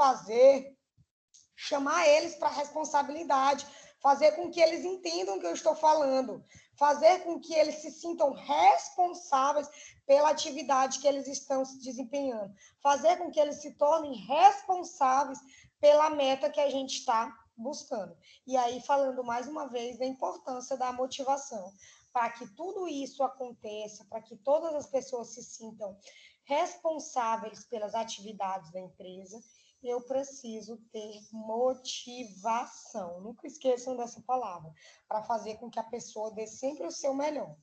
chamar eles para a responsabilidade, fazer com que eles entendam o que eu estou falando, fazer com que eles se sintam responsáveis pela atividade que eles estão se desempenhando, fazer com que eles se tornem responsáveis pela meta que a gente está buscando. E aí, falando mais uma vez da importância da motivação, para que tudo isso aconteça, para que todas as pessoas se sintam responsáveis pelas atividades da empresa, eu preciso ter motivação. Nunca esqueçam dessa palavra, para fazer com que a pessoa dê sempre o seu melhor.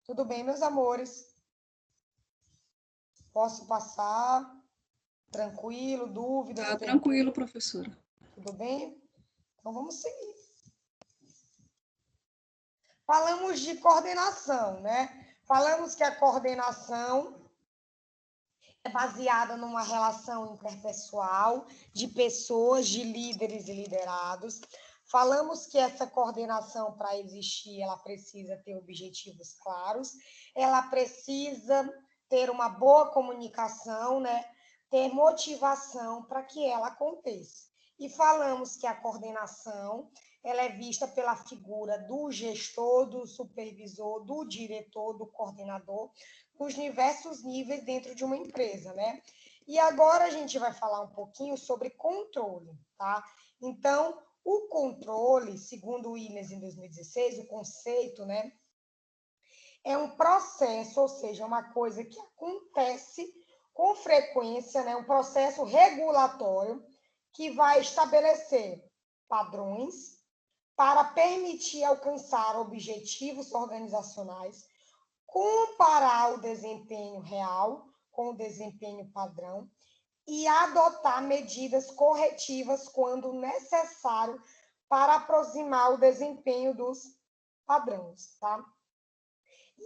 Tudo bem, meus amores? Posso passar? Tranquilo? Dúvidas? Tá tranquilo, professora. Tudo bem? Então, vamos seguir. Falamos de coordenação, né? Falamos que a coordenação é baseada numa relação interpessoal de pessoas, de líderes e liderados. Falamos que essa coordenação, para existir, ela precisa ter objetivos claros, ela precisa ter uma boa comunicação, né? Ter motivação para que ela aconteça. E falamos que a coordenação, ela é vista pela figura do gestor, do supervisor, do diretor, do coordenador, os diversos níveis dentro de uma empresa, né? E agora a gente vai falar um pouquinho sobre controle, tá? Então, o controle, segundo o Williams em 2016, o conceito, né, é um processo, ou seja, uma coisa que acontece com frequência, né, um processo regulatório que vai estabelecer padrões para permitir alcançar objetivos organizacionais, comparar o desempenho real com o desempenho padrão e adotar medidas corretivas quando necessário para aproximar o desempenho dos padrões, tá?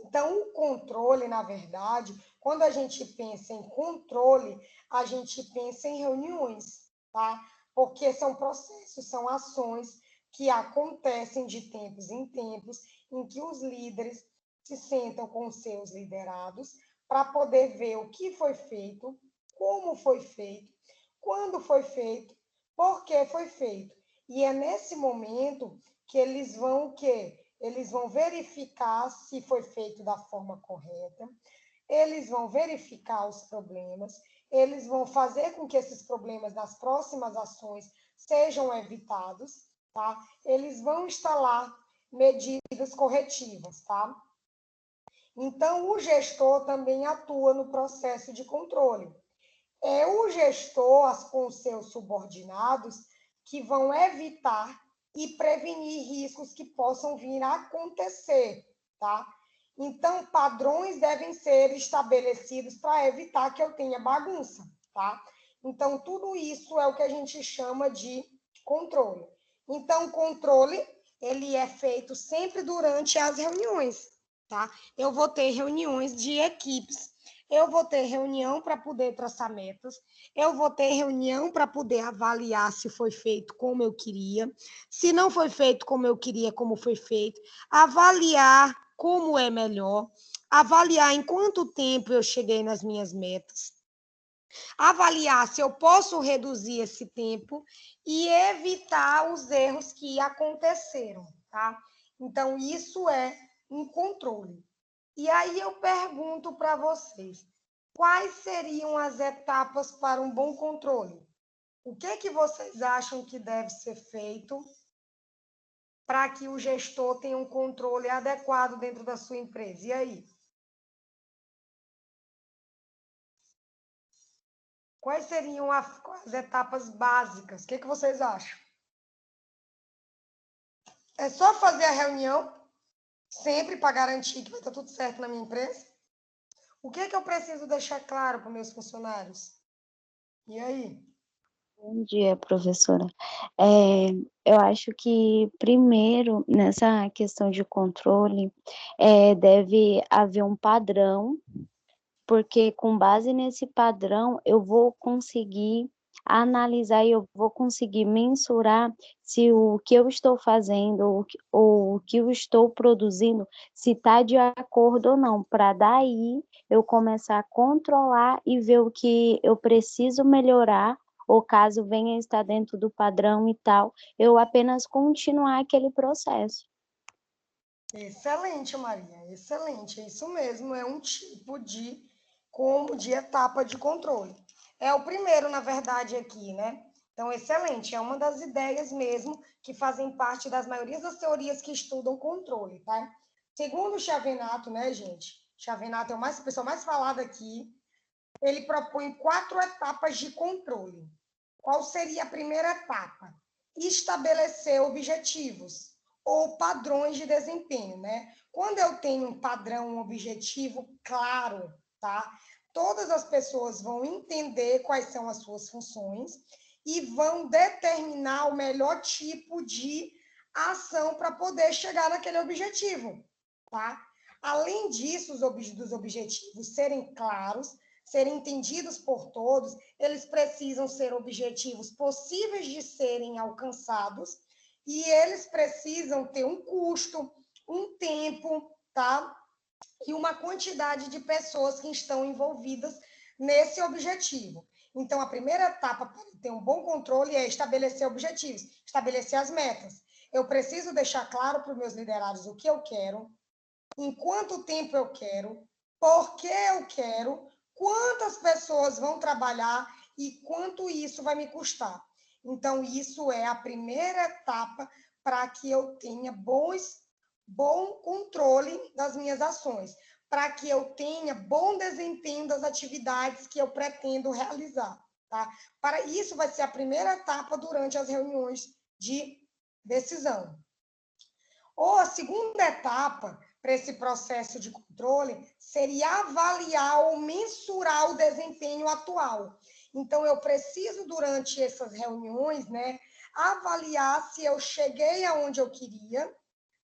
Então, o controle, na verdade, quando a gente pensa em controle, a gente pensa em reuniões, tá? Porque são processos, são ações que acontecem de tempos em tempos, em que os líderes se sentam com os seus liderados para poder ver o que foi feito, como foi feito, quando foi feito, por que foi feito. E é nesse momento que eles vão o quê? Eles vão verificar se foi feito da forma correta, eles vão verificar os problemas, eles vão fazer com que esses problemas nas próximas ações sejam evitados, tá? Eles vão instalar medidas corretivas, tá? Então, o gestor também atua no processo de controle. É o gestor, com seus subordinados, que vão evitar e prevenir riscos que possam vir a acontecer, tá? Então, padrões devem ser estabelecidos para evitar que eu tenha bagunça, tá? Então, tudo isso é o que a gente chama de controle. Então, o controle, ele é feito sempre durante as reuniões, tá? Eu vou ter reuniões de equipes, eu vou ter reunião para poder traçar metas, eu vou ter reunião para poder avaliar se foi feito como eu queria, se não foi feito como eu queria, como foi feito, avaliar como é melhor, avaliar em quanto tempo eu cheguei nas minhas metas, avaliar se eu posso reduzir esse tempo e evitar os erros que aconteceram, tá? Então, isso é um controle. E aí eu pergunto para vocês, quais seriam as etapas para um bom controle? O que vocês acham que deve ser feito para que o gestor tenha um controle adequado dentro da sua empresa? E aí? Quais seriam as etapas básicas? O que vocês acham? É só fazer a reunião, sempre para garantir que vai estar tudo certo na minha empresa? O que eu preciso deixar claro para meus funcionários? E aí? Bom dia, professora. Eu acho que, primeiro, nessa questão de controle, deve haver um padrão, porque com base nesse padrão eu vou conseguir analisar e eu vou conseguir mensurar se o que eu estou fazendo ou o que eu estou produzindo, se está de acordo ou não, para daí eu começar a controlar e ver o que eu preciso melhorar, ou caso venha estar dentro do padrão e tal, eu apenas continuar aquele processo. Excelente, Maria, excelente. É isso mesmo, é um tipo de etapa de controle. É o primeiro, na verdade, aqui, né? Então, excelente, é uma das ideias mesmo que fazem parte das maiorias das teorias que estudam controle, tá? Segundo o Chavenato, né, gente? Chavenato é a pessoa mais falada aqui. Ele propõe 4 etapas de controle. Qual seria a primeira etapa? Estabelecer objetivos ou padrões de desempenho, né? Quando eu tenho um padrão, um objetivo claro, tá? Todas as pessoas vão entender quais são as suas funções e vão determinar o melhor tipo de ação para poder chegar naquele objetivo, tá? Além disso, dos objetivos serem claros, serem entendidos por todos, eles precisam ser objetivos possíveis de serem alcançados e eles precisam ter um custo, um tempo, tá? E uma quantidade de pessoas que estão envolvidas nesse objetivo. Então, a primeira etapa para ter um bom controle é estabelecer objetivos, estabelecer as metas. Eu preciso deixar claro para os meus liderados o que eu quero, em quanto tempo eu quero, por que eu quero, quantas pessoas vão trabalhar e quanto isso vai me custar. Então, isso é a primeira etapa para que eu tenha bom controle das minhas ações, para que eu tenha bom desempenho das atividades que eu pretendo realizar. Tá? Para isso, vai ser a primeira etapa durante as reuniões de decisão. Ou a segunda etapa para esse processo de controle seria avaliar ou mensurar o desempenho atual. Então, eu preciso, durante essas reuniões, né, avaliar se eu cheguei aonde eu queria,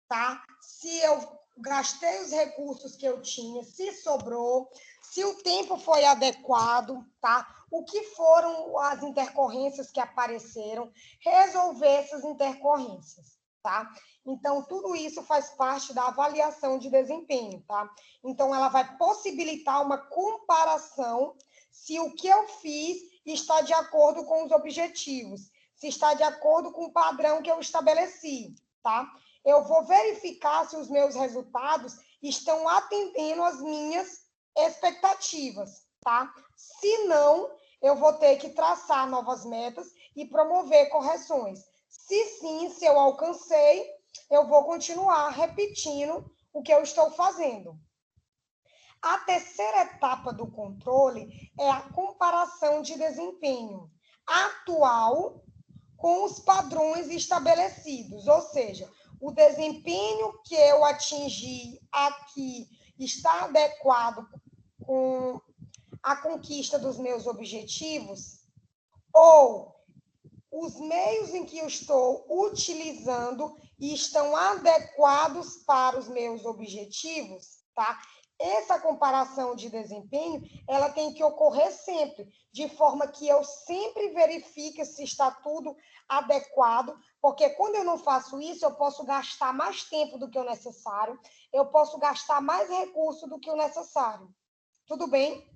tá? Se eu gastei os recursos que eu tinha, se sobrou, se o tempo foi adequado, tá? O que foram as intercorrências que apareceram, resolver essas intercorrências, tá? Então, tudo isso faz parte da avaliação de desempenho, tá? Então, ela vai possibilitar uma comparação se o que eu fiz está de acordo com os objetivos, se está de acordo com o padrão que eu estabeleci, tá? Eu vou verificar se os meus resultados estão atendendo às minhas expectativas, tá? Se não, eu vou ter que traçar novas metas e promover correções. Se sim, se eu alcancei, eu vou continuar repetindo o que eu estou fazendo. A terceira etapa do controle é a comparação de desempenho atual com os padrões estabelecidos, ou seja, o desempenho que eu atingi aqui está adequado com a conquista dos meus objetivos, ou os meios em que eu estou utilizando estão adequados para os meus objetivos, tá? Essa comparação de desempenho, ela tem que ocorrer sempre, de forma que eu sempre verifique se está tudo adequado, porque quando eu não faço isso, eu posso gastar mais tempo do que o necessário, eu posso gastar mais recurso do que o necessário. Tudo bem?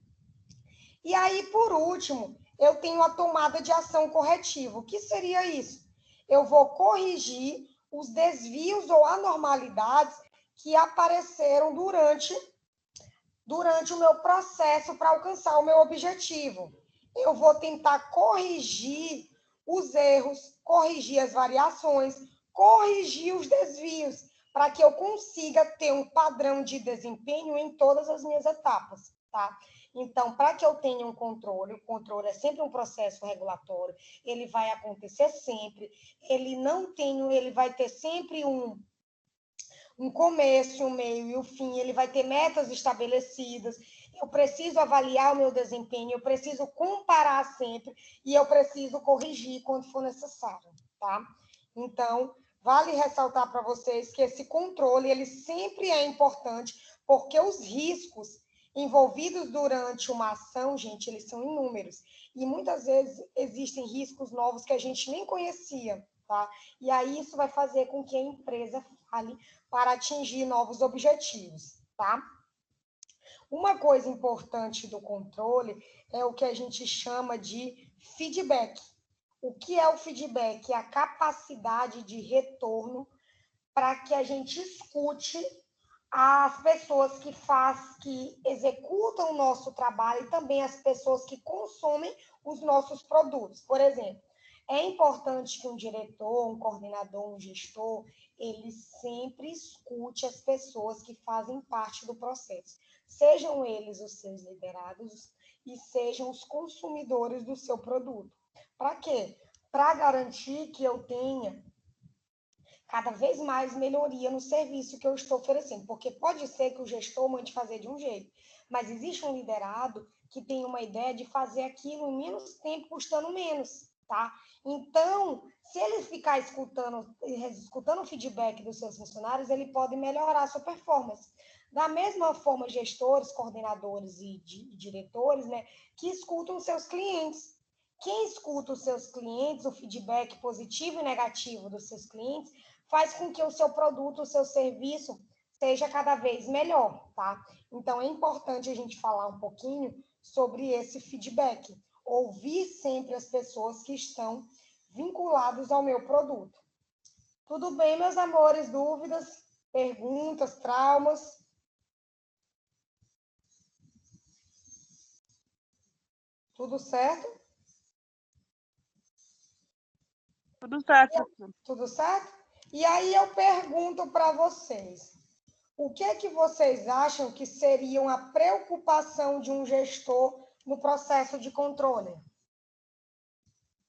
E aí, por último, eu tenho a tomada de ação corretiva. O que seria isso? Eu vou corrigir os desvios ou anormalidades que apareceram durante o meu processo para alcançar o meu objetivo. Eu vou tentar corrigir os erros, corrigir as variações, corrigir os desvios, para que eu consiga ter um padrão de desempenho em todas as minhas etapas, tá? Então, para que eu tenha um controle, o controle é sempre um processo regulatório, ele vai acontecer sempre, ele vai ter sempre um começo, um meio e o fim, ele vai ter metas estabelecidas, eu preciso avaliar o meu desempenho, eu preciso comparar sempre e eu preciso corrigir quando for necessário, tá? Então, vale ressaltar para vocês que esse controle, ele sempre é importante, porque os riscos envolvidos durante uma ação, gente, eles são inúmeros. E muitas vezes existem riscos novos que a gente nem conhecia, tá? E aí isso vai fazer com que a empresa fale para atingir novos objetivos, tá? Uma coisa importante do controle é o que a gente chama de feedback. O que é o feedback? É a capacidade de retorno para que a gente escute as pessoas que executam o nosso trabalho e também as pessoas que consomem os nossos produtos. Por exemplo, é importante que um diretor, um coordenador, um gestor, ele sempre escute as pessoas que fazem parte do processo, sejam eles os seus liderados e sejam os consumidores do seu produto. Para quê? Para garantir que eu tenha cada vez mais melhoria no serviço que eu estou oferecendo, porque pode ser que o gestor mande fazer de um jeito, mas existe um liderado que tem uma ideia de fazer aquilo em menos tempo, custando menos, tá? Então, se ele ficar escutando o feedback dos seus funcionários, ele pode melhorar a sua performance. Da mesma forma, gestores, coordenadores e diretores, né, que escutam os seus clientes. Quem escuta os seus clientes, o feedback positivo e negativo dos seus clientes, faz com que o seu produto, o seu serviço seja cada vez melhor, tá? Então, é importante a gente falar um pouquinho sobre esse feedback. Ouvir sempre as pessoas que estão vinculadas ao meu produto. Tudo bem, meus amores? Dúvidas, perguntas, traumas? Tudo certo? Tudo certo. Tudo certo? E aí eu pergunto para vocês, o que é que vocês acham que seria uma preocupação de um gestor no processo de controle?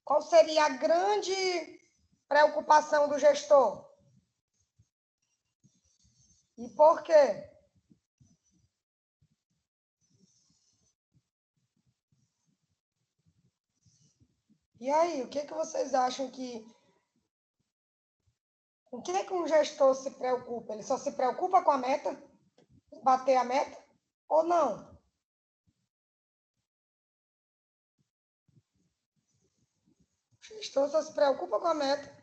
Qual seria a grande preocupação do gestor? E por quê? E aí, o que é que vocês acham que Com o que um gestor se preocupa? Ele só se preocupa com a meta? Bater a meta? Ou não? O gestor só se preocupa com a meta.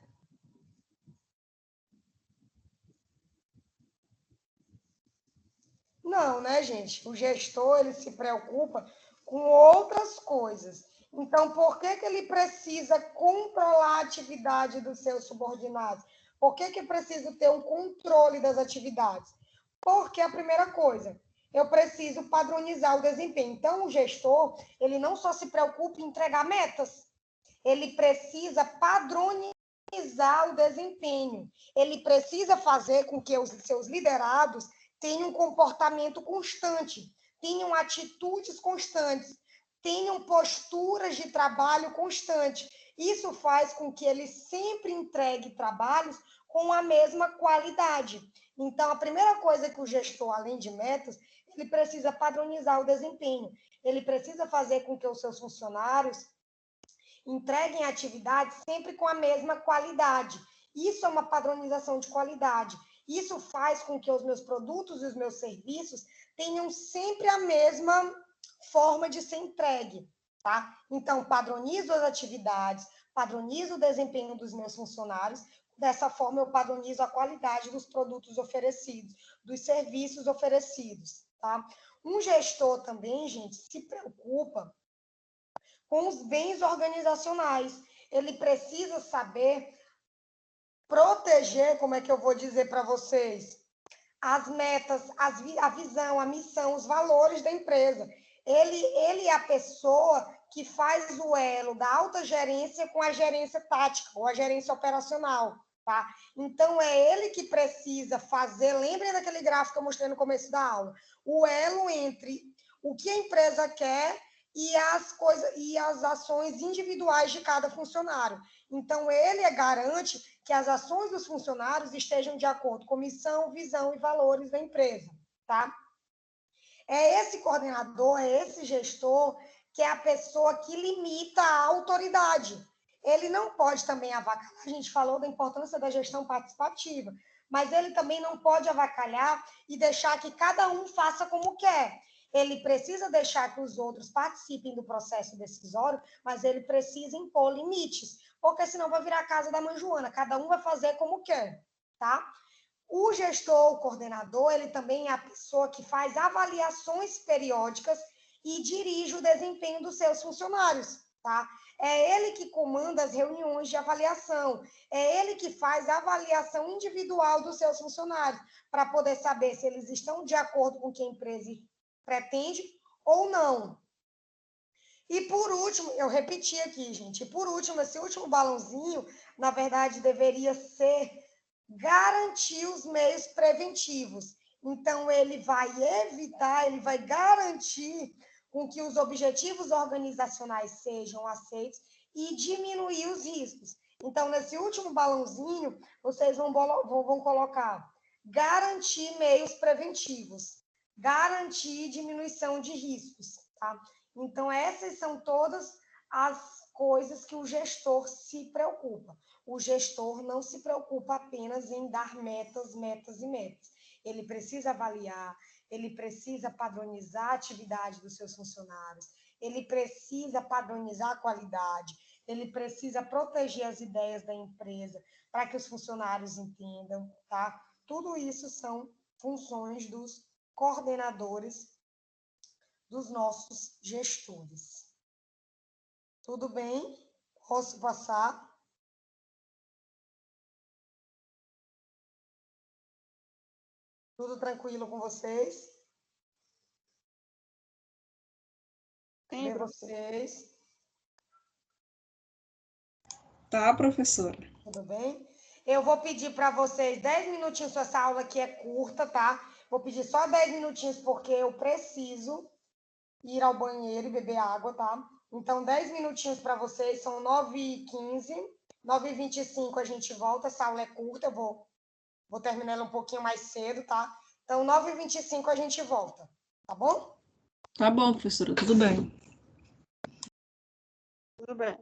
Não, né, gente? O gestor, ele se preocupa com outras coisas. Então, por que ele precisa controlar a atividade dos seus subordinados? Por que precisa ter um controle das atividades? Porque a primeira coisa, eu preciso padronizar o desempenho. Então, o gestor, ele não só se preocupa em entregar metas, ele precisa padronizar o desempenho. Ele precisa fazer com que os seus liderados tenham um comportamento constante, tenham atitudes constantes, tenham posturas de trabalho constante. Isso faz com que ele sempre entregue trabalhos com a mesma qualidade. Então, a primeira coisa que o gestor, além de metas, ele precisa padronizar o desempenho. Ele precisa fazer com que os seus funcionários entreguem atividades sempre com a mesma qualidade. Isso é uma padronização de qualidade. Isso faz com que os meus produtos e os meus serviços tenham sempre a mesma forma de ser entregue, tá? Então, padronizo as atividades, padronizo o desempenho dos meus funcionários, dessa forma eu padronizo a qualidade dos produtos oferecidos, dos serviços oferecidos, tá? Um gestor também, gente, se preocupa com os bens organizacionais. Ele precisa saber proteger, como é que eu vou dizer para vocês, as metas, a visão, a missão, os valores da empresa. Ele é a pessoa que faz o elo da alta gerência com a gerência tática ou a gerência operacional, tá? Então, é ele que precisa fazer, lembrem daquele gráfico que eu mostrei no começo da aula, o elo entre o que a empresa quer e as ações individuais de cada funcionário. Então, ele garante que as ações dos funcionários estejam de acordo com missão, visão e valores da empresa, tá? É esse coordenador, é esse gestor que é a pessoa que limita a autoridade. Ele não pode também avacalhar, a gente falou da importância da gestão participativa, mas ele também não pode avacalhar e deixar que cada um faça como quer. Ele precisa deixar que os outros participem do processo decisório, mas ele precisa impor limites, porque senão vai virar a casa da mãe Joana, cada um vai fazer como quer, tá? O gestor, o coordenador, ele também é a pessoa que faz avaliações periódicas e dirige o desempenho dos seus funcionários, tá? É ele que comanda as reuniões de avaliação, é ele que faz a avaliação individual dos seus funcionários, para poder saber se eles estão de acordo com o que a empresa pretende ou não. E por último, eu repeti aqui, gente, e por último, esse último balãozinho, na verdade, deveria ser garantir os meios preventivos. Então, ele vai evitar, ele vai garantir com que os objetivos organizacionais sejam aceitos e diminuir os riscos. Então, nesse último balãozinho, vocês vão colocar garantir meios preventivos, garantir diminuição de riscos, tá? Então, essas são todas as coisas que o gestor se preocupa. O gestor não se preocupa apenas em dar metas, metas e metas. Ele precisa avaliar, ele precisa padronizar a atividade dos seus funcionários, ele precisa padronizar a qualidade, ele precisa proteger as ideias da empresa para que os funcionários entendam, tá? Tudo isso são funções dos coordenadores, dos nossos gestores. Tudo bem? Posso passar? Tudo tranquilo com vocês? Sim, Cadê vocês? Tá, professora. Tudo bem? Eu vou pedir para vocês 10 minutinhos, essa aula aqui é curta, tá? Vou pedir só 10 minutinhos porque eu preciso ir ao banheiro e beber água, tá? Então, 10 minutinhos para vocês, são 9h15. 9h25 a gente volta, essa aula é curta, eu vou terminar ela um pouquinho mais cedo, tá? Então, 9h25 a gente volta, tá bom? Tá bom, professora, tudo bem. Tudo bem.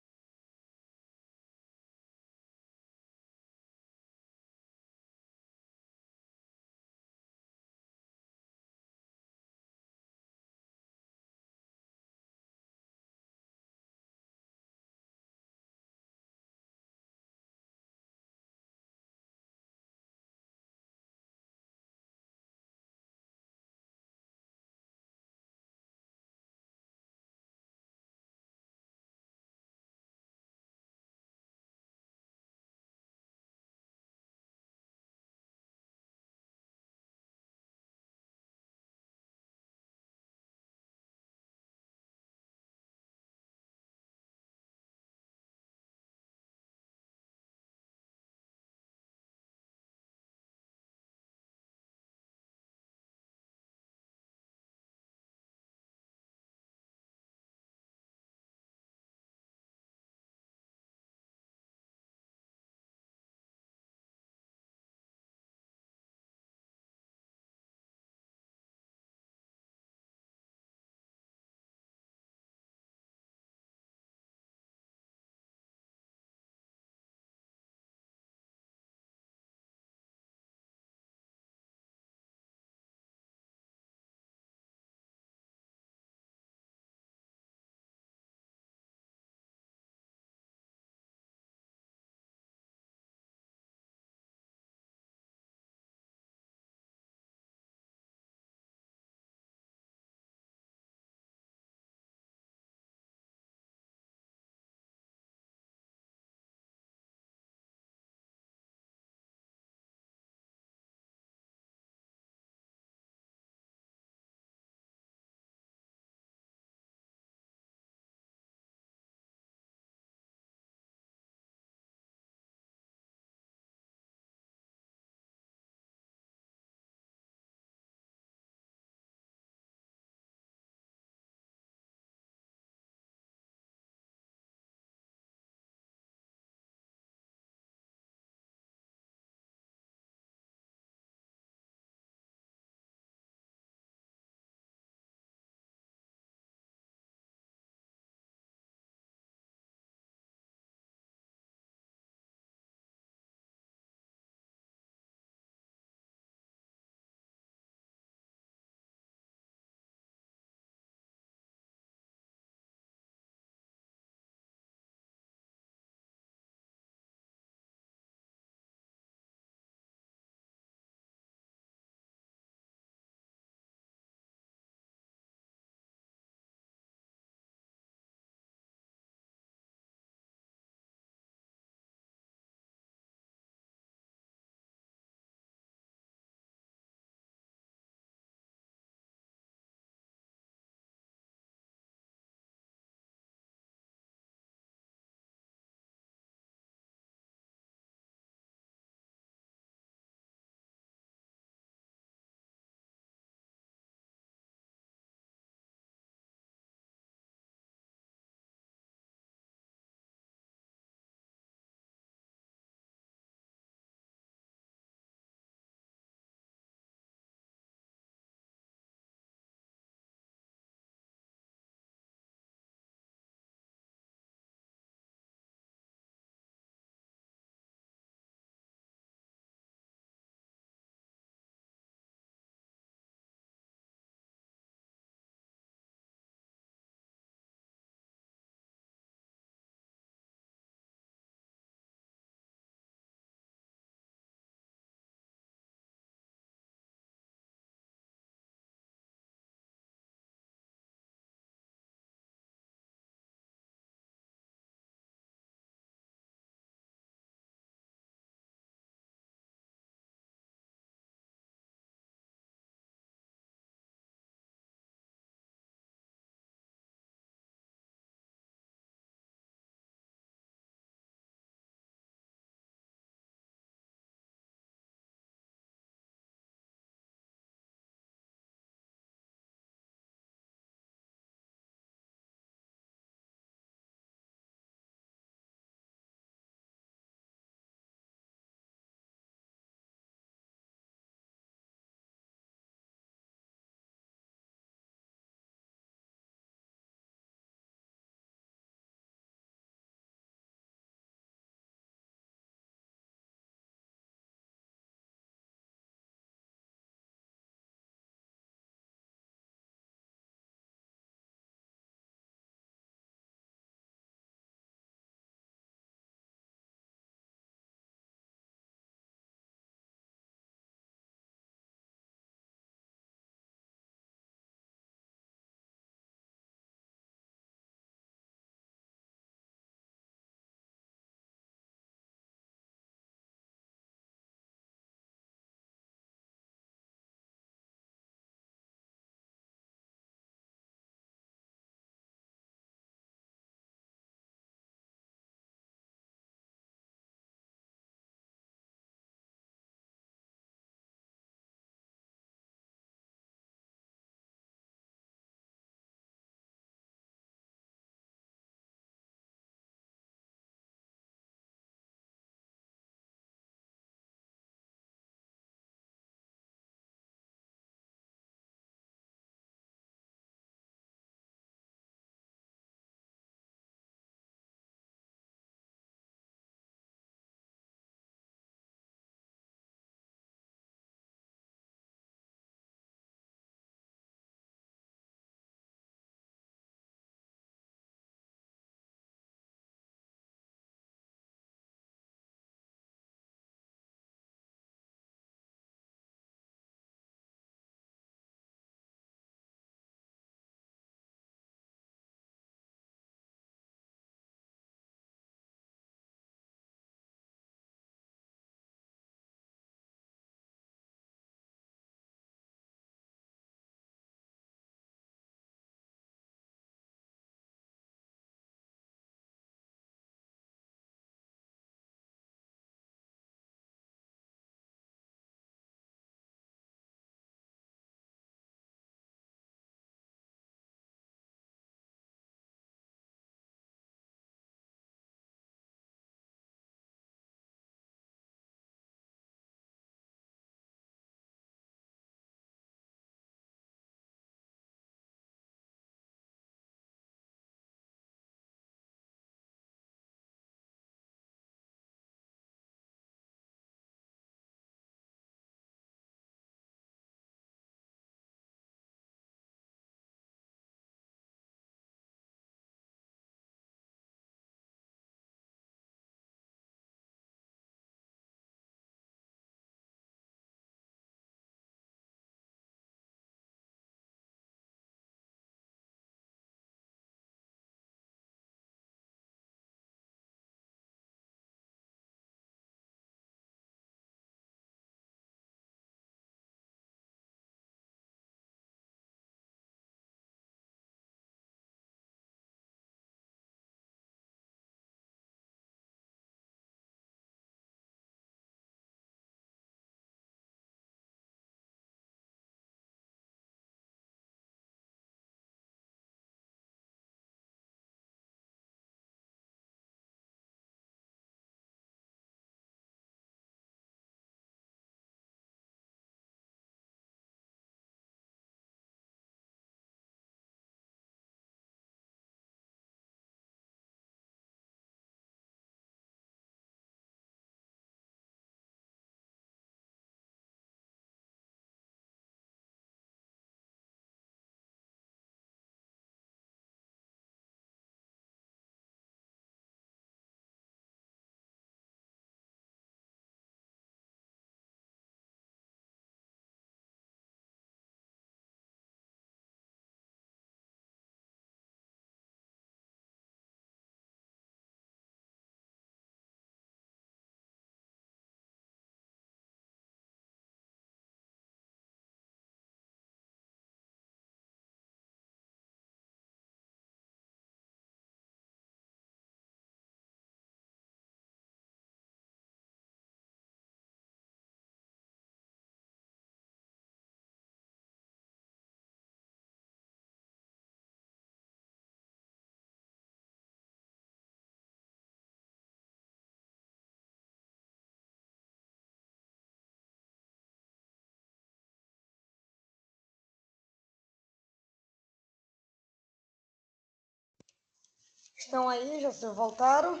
Estão aí, já se voltaram?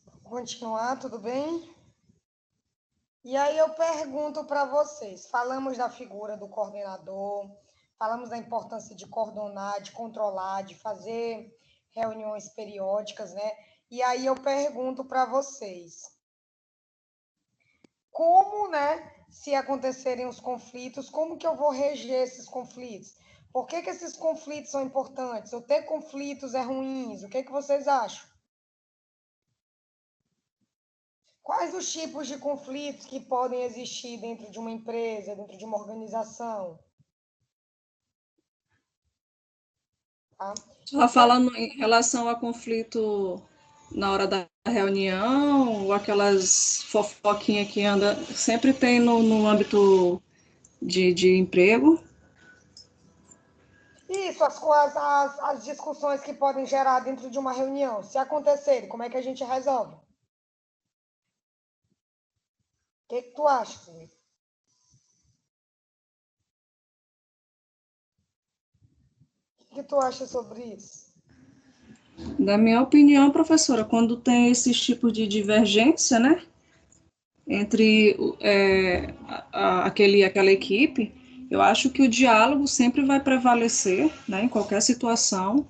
Vou continuar, tudo bem? E aí eu pergunto para vocês, falamos da figura do coordenador, falamos da importância de coordenar, de controlar, de fazer reuniões periódicas, né? E aí eu pergunto para vocês, como, né, se acontecerem os conflitos, como que eu vou reger esses conflitos? Por que que esses conflitos são importantes? Ou ter conflitos é ruim? O que que vocês acham? Quais os tipos de conflitos que podem existir dentro de uma empresa, dentro de uma organização? Tá? Só falando em relação a conflito na hora da reunião, ou aquelas fofoquinhas que anda, sempre tem no âmbito de emprego. Isso, as discussões que podem gerar dentro de uma reunião, se acontecerem, como é que a gente resolve? O que tu acha, Felipe? O que tu acha sobre isso? Da minha opinião, professora, quando tem esses tipos de divergência, né, entre aquela equipe, eu acho que o diálogo sempre vai prevalecer, né, em qualquer situação,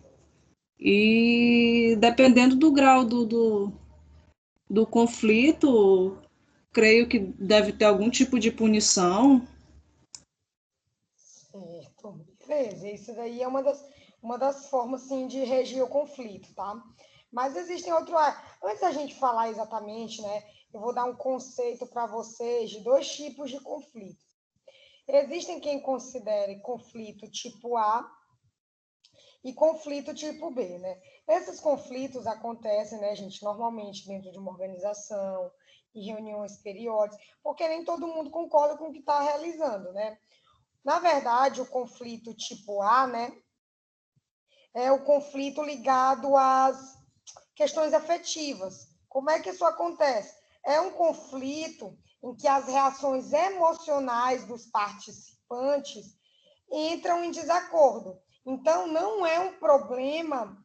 e dependendo do grau do conflito, creio que deve ter algum tipo de punição. Certo, beleza. Isso daí é uma das formas, sim, de regir o conflito, tá? Mas existem outros. Antes da gente falar exatamente, né, eu vou dar um conceito para vocês de dois tipos de conflito. Existem quem considere conflito tipo A e conflito tipo B, né? Esses conflitos acontecem, né, gente, normalmente dentro de uma organização, em reuniões periódicas, porque nem todo mundo concorda com o que está realizando, né? Na verdade, o conflito tipo A, né, é o conflito ligado às questões afetivas. Como é que isso acontece? É um conflito em que as reações emocionais dos participantes entram em desacordo. Então, não é um problema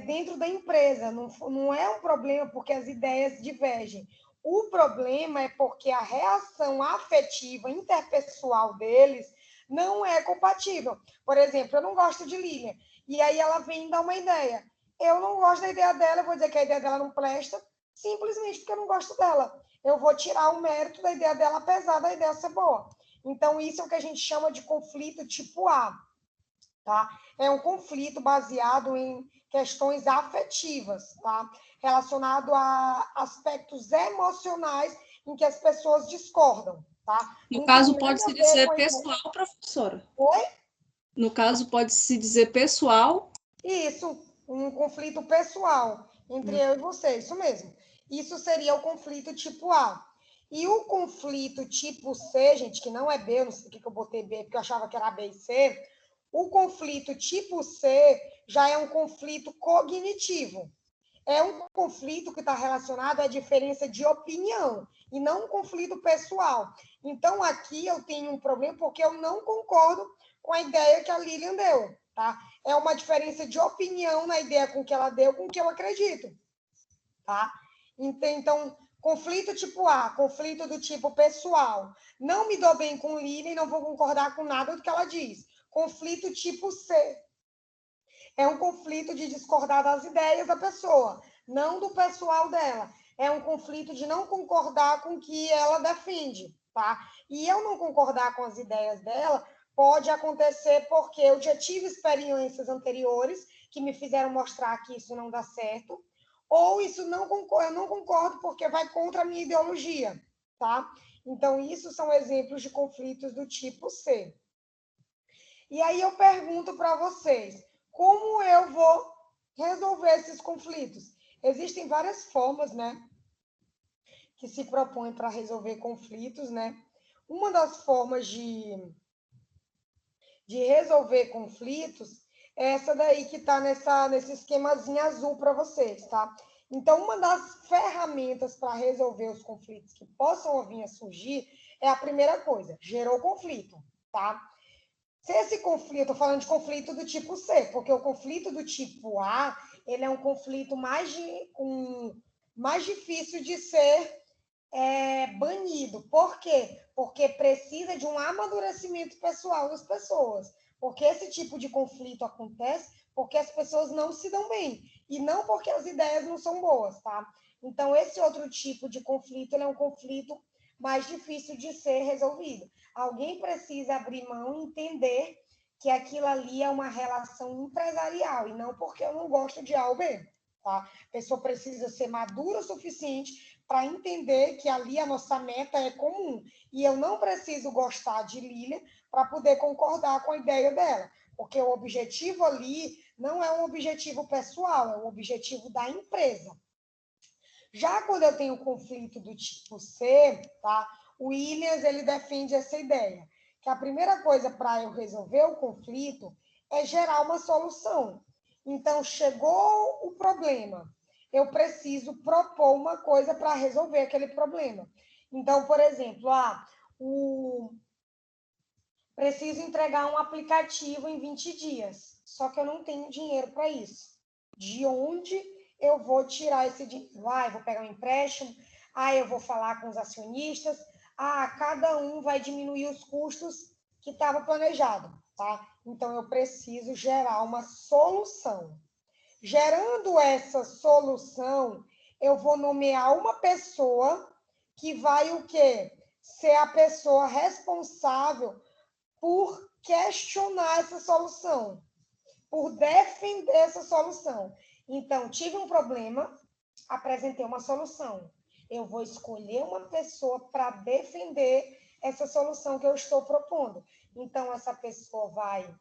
dentro da empresa, não é um problema porque as ideias divergem. O problema é porque a reação afetiva interpessoal deles não é compatível. Por exemplo, eu não gosto de Lilian, e aí ela vem dar uma ideia. Eu não gosto da ideia dela, eu vou dizer que a ideia dela não presta, simplesmente porque eu não gosto dela. Eu vou tirar o mérito da ideia dela, apesar da ideia ser boa. Então, isso é o que a gente chama de conflito tipo A, tá? É um conflito baseado em questões afetivas, tá? Relacionado a aspectos emocionais em que as pessoas discordam, tá? No Não tem caso, nada pode-se a ver com dizer a ideia. pessoal, professora. Oi? No caso, pode-se dizer pessoal. Isso, um conflito pessoal entre eu e você, isso mesmo. Isso seria o conflito tipo A. E o conflito tipo C, gente, que não é B, eu não sei o que eu botei B, porque eu achava que era B e C. O conflito tipo C já é um conflito cognitivo. É um conflito que está relacionado à diferença de opinião e não um conflito pessoal. Então, aqui eu tenho um problema porque eu não concordo com a ideia que a Lilian deu, tá? É uma diferença de opinião na ideia com que ela deu, com que eu acredito, tá? Então, conflito tipo A, conflito do tipo pessoal. Não me dou bem com Lilian e não vou concordar com nada do que ela diz. Conflito tipo C, é um conflito de discordar das ideias da pessoa, não do pessoal dela. É um conflito de não concordar com o que ela defende, tá? E eu não concordar com as ideias dela pode acontecer porque eu já tive experiências anteriores que me fizeram mostrar que isso não dá certo, ou isso não concordo, eu não concordo porque vai contra a minha ideologia, tá? Então, isso são exemplos de conflitos do tipo C. E aí eu pergunto para vocês, como eu vou resolver esses conflitos? Existem várias formas, né, que se propõem para resolver conflitos, né? Uma das formas de resolver conflitos é essa daí que está nesse esquemazinho azul para vocês, tá? Então, uma das ferramentas para resolver os conflitos que possam vir a surgir É a primeira coisa, gerou conflito, tá? Se esse conflito, estou falando de conflito do tipo C, porque o conflito do tipo A, ele é um conflito mais difícil de ser banido. Por quê? Porque precisa de um amadurecimento pessoal das pessoas. Porque esse tipo de conflito acontece porque as pessoas não se dão bem. E não porque as ideias não são boas, tá? Então, esse outro tipo de conflito, ele é um conflito mais difícil de ser resolvido. Alguém precisa abrir mão e entender que aquilo ali é uma relação empresarial e não porque eu não gosto de A ou B, tá? A pessoa precisa ser madura o suficiente para entender que ali a nossa meta é comum. E eu não preciso gostar de Lília para poder concordar com a ideia dela, porque o objetivo ali não é um objetivo pessoal, é um objetivo da empresa. Já quando eu tenho conflito do tipo C, tá? O Williams, ele defende essa ideia, que a primeira coisa para eu resolver o conflito é gerar uma solução. Então, chegou o problema, eu preciso propor uma coisa para resolver aquele problema. Então, por exemplo, preciso entregar um aplicativo em 20 dias, só que eu não tenho dinheiro para isso. De onde eu vou tirar esse dinheiro? Eu vou pegar um empréstimo, eu vou falar com os acionistas, cada um vai diminuir os custos que estava planejado, tá? Então, eu preciso gerar uma solução. Gerando essa solução, eu vou nomear uma pessoa que vai o quê? Ser a pessoa responsável por questionar essa solução, por defender essa solução. Então, tive um problema, apresentei uma solução. Eu vou escolher uma pessoa para defender essa solução que eu estou propondo. Então, essa pessoa vai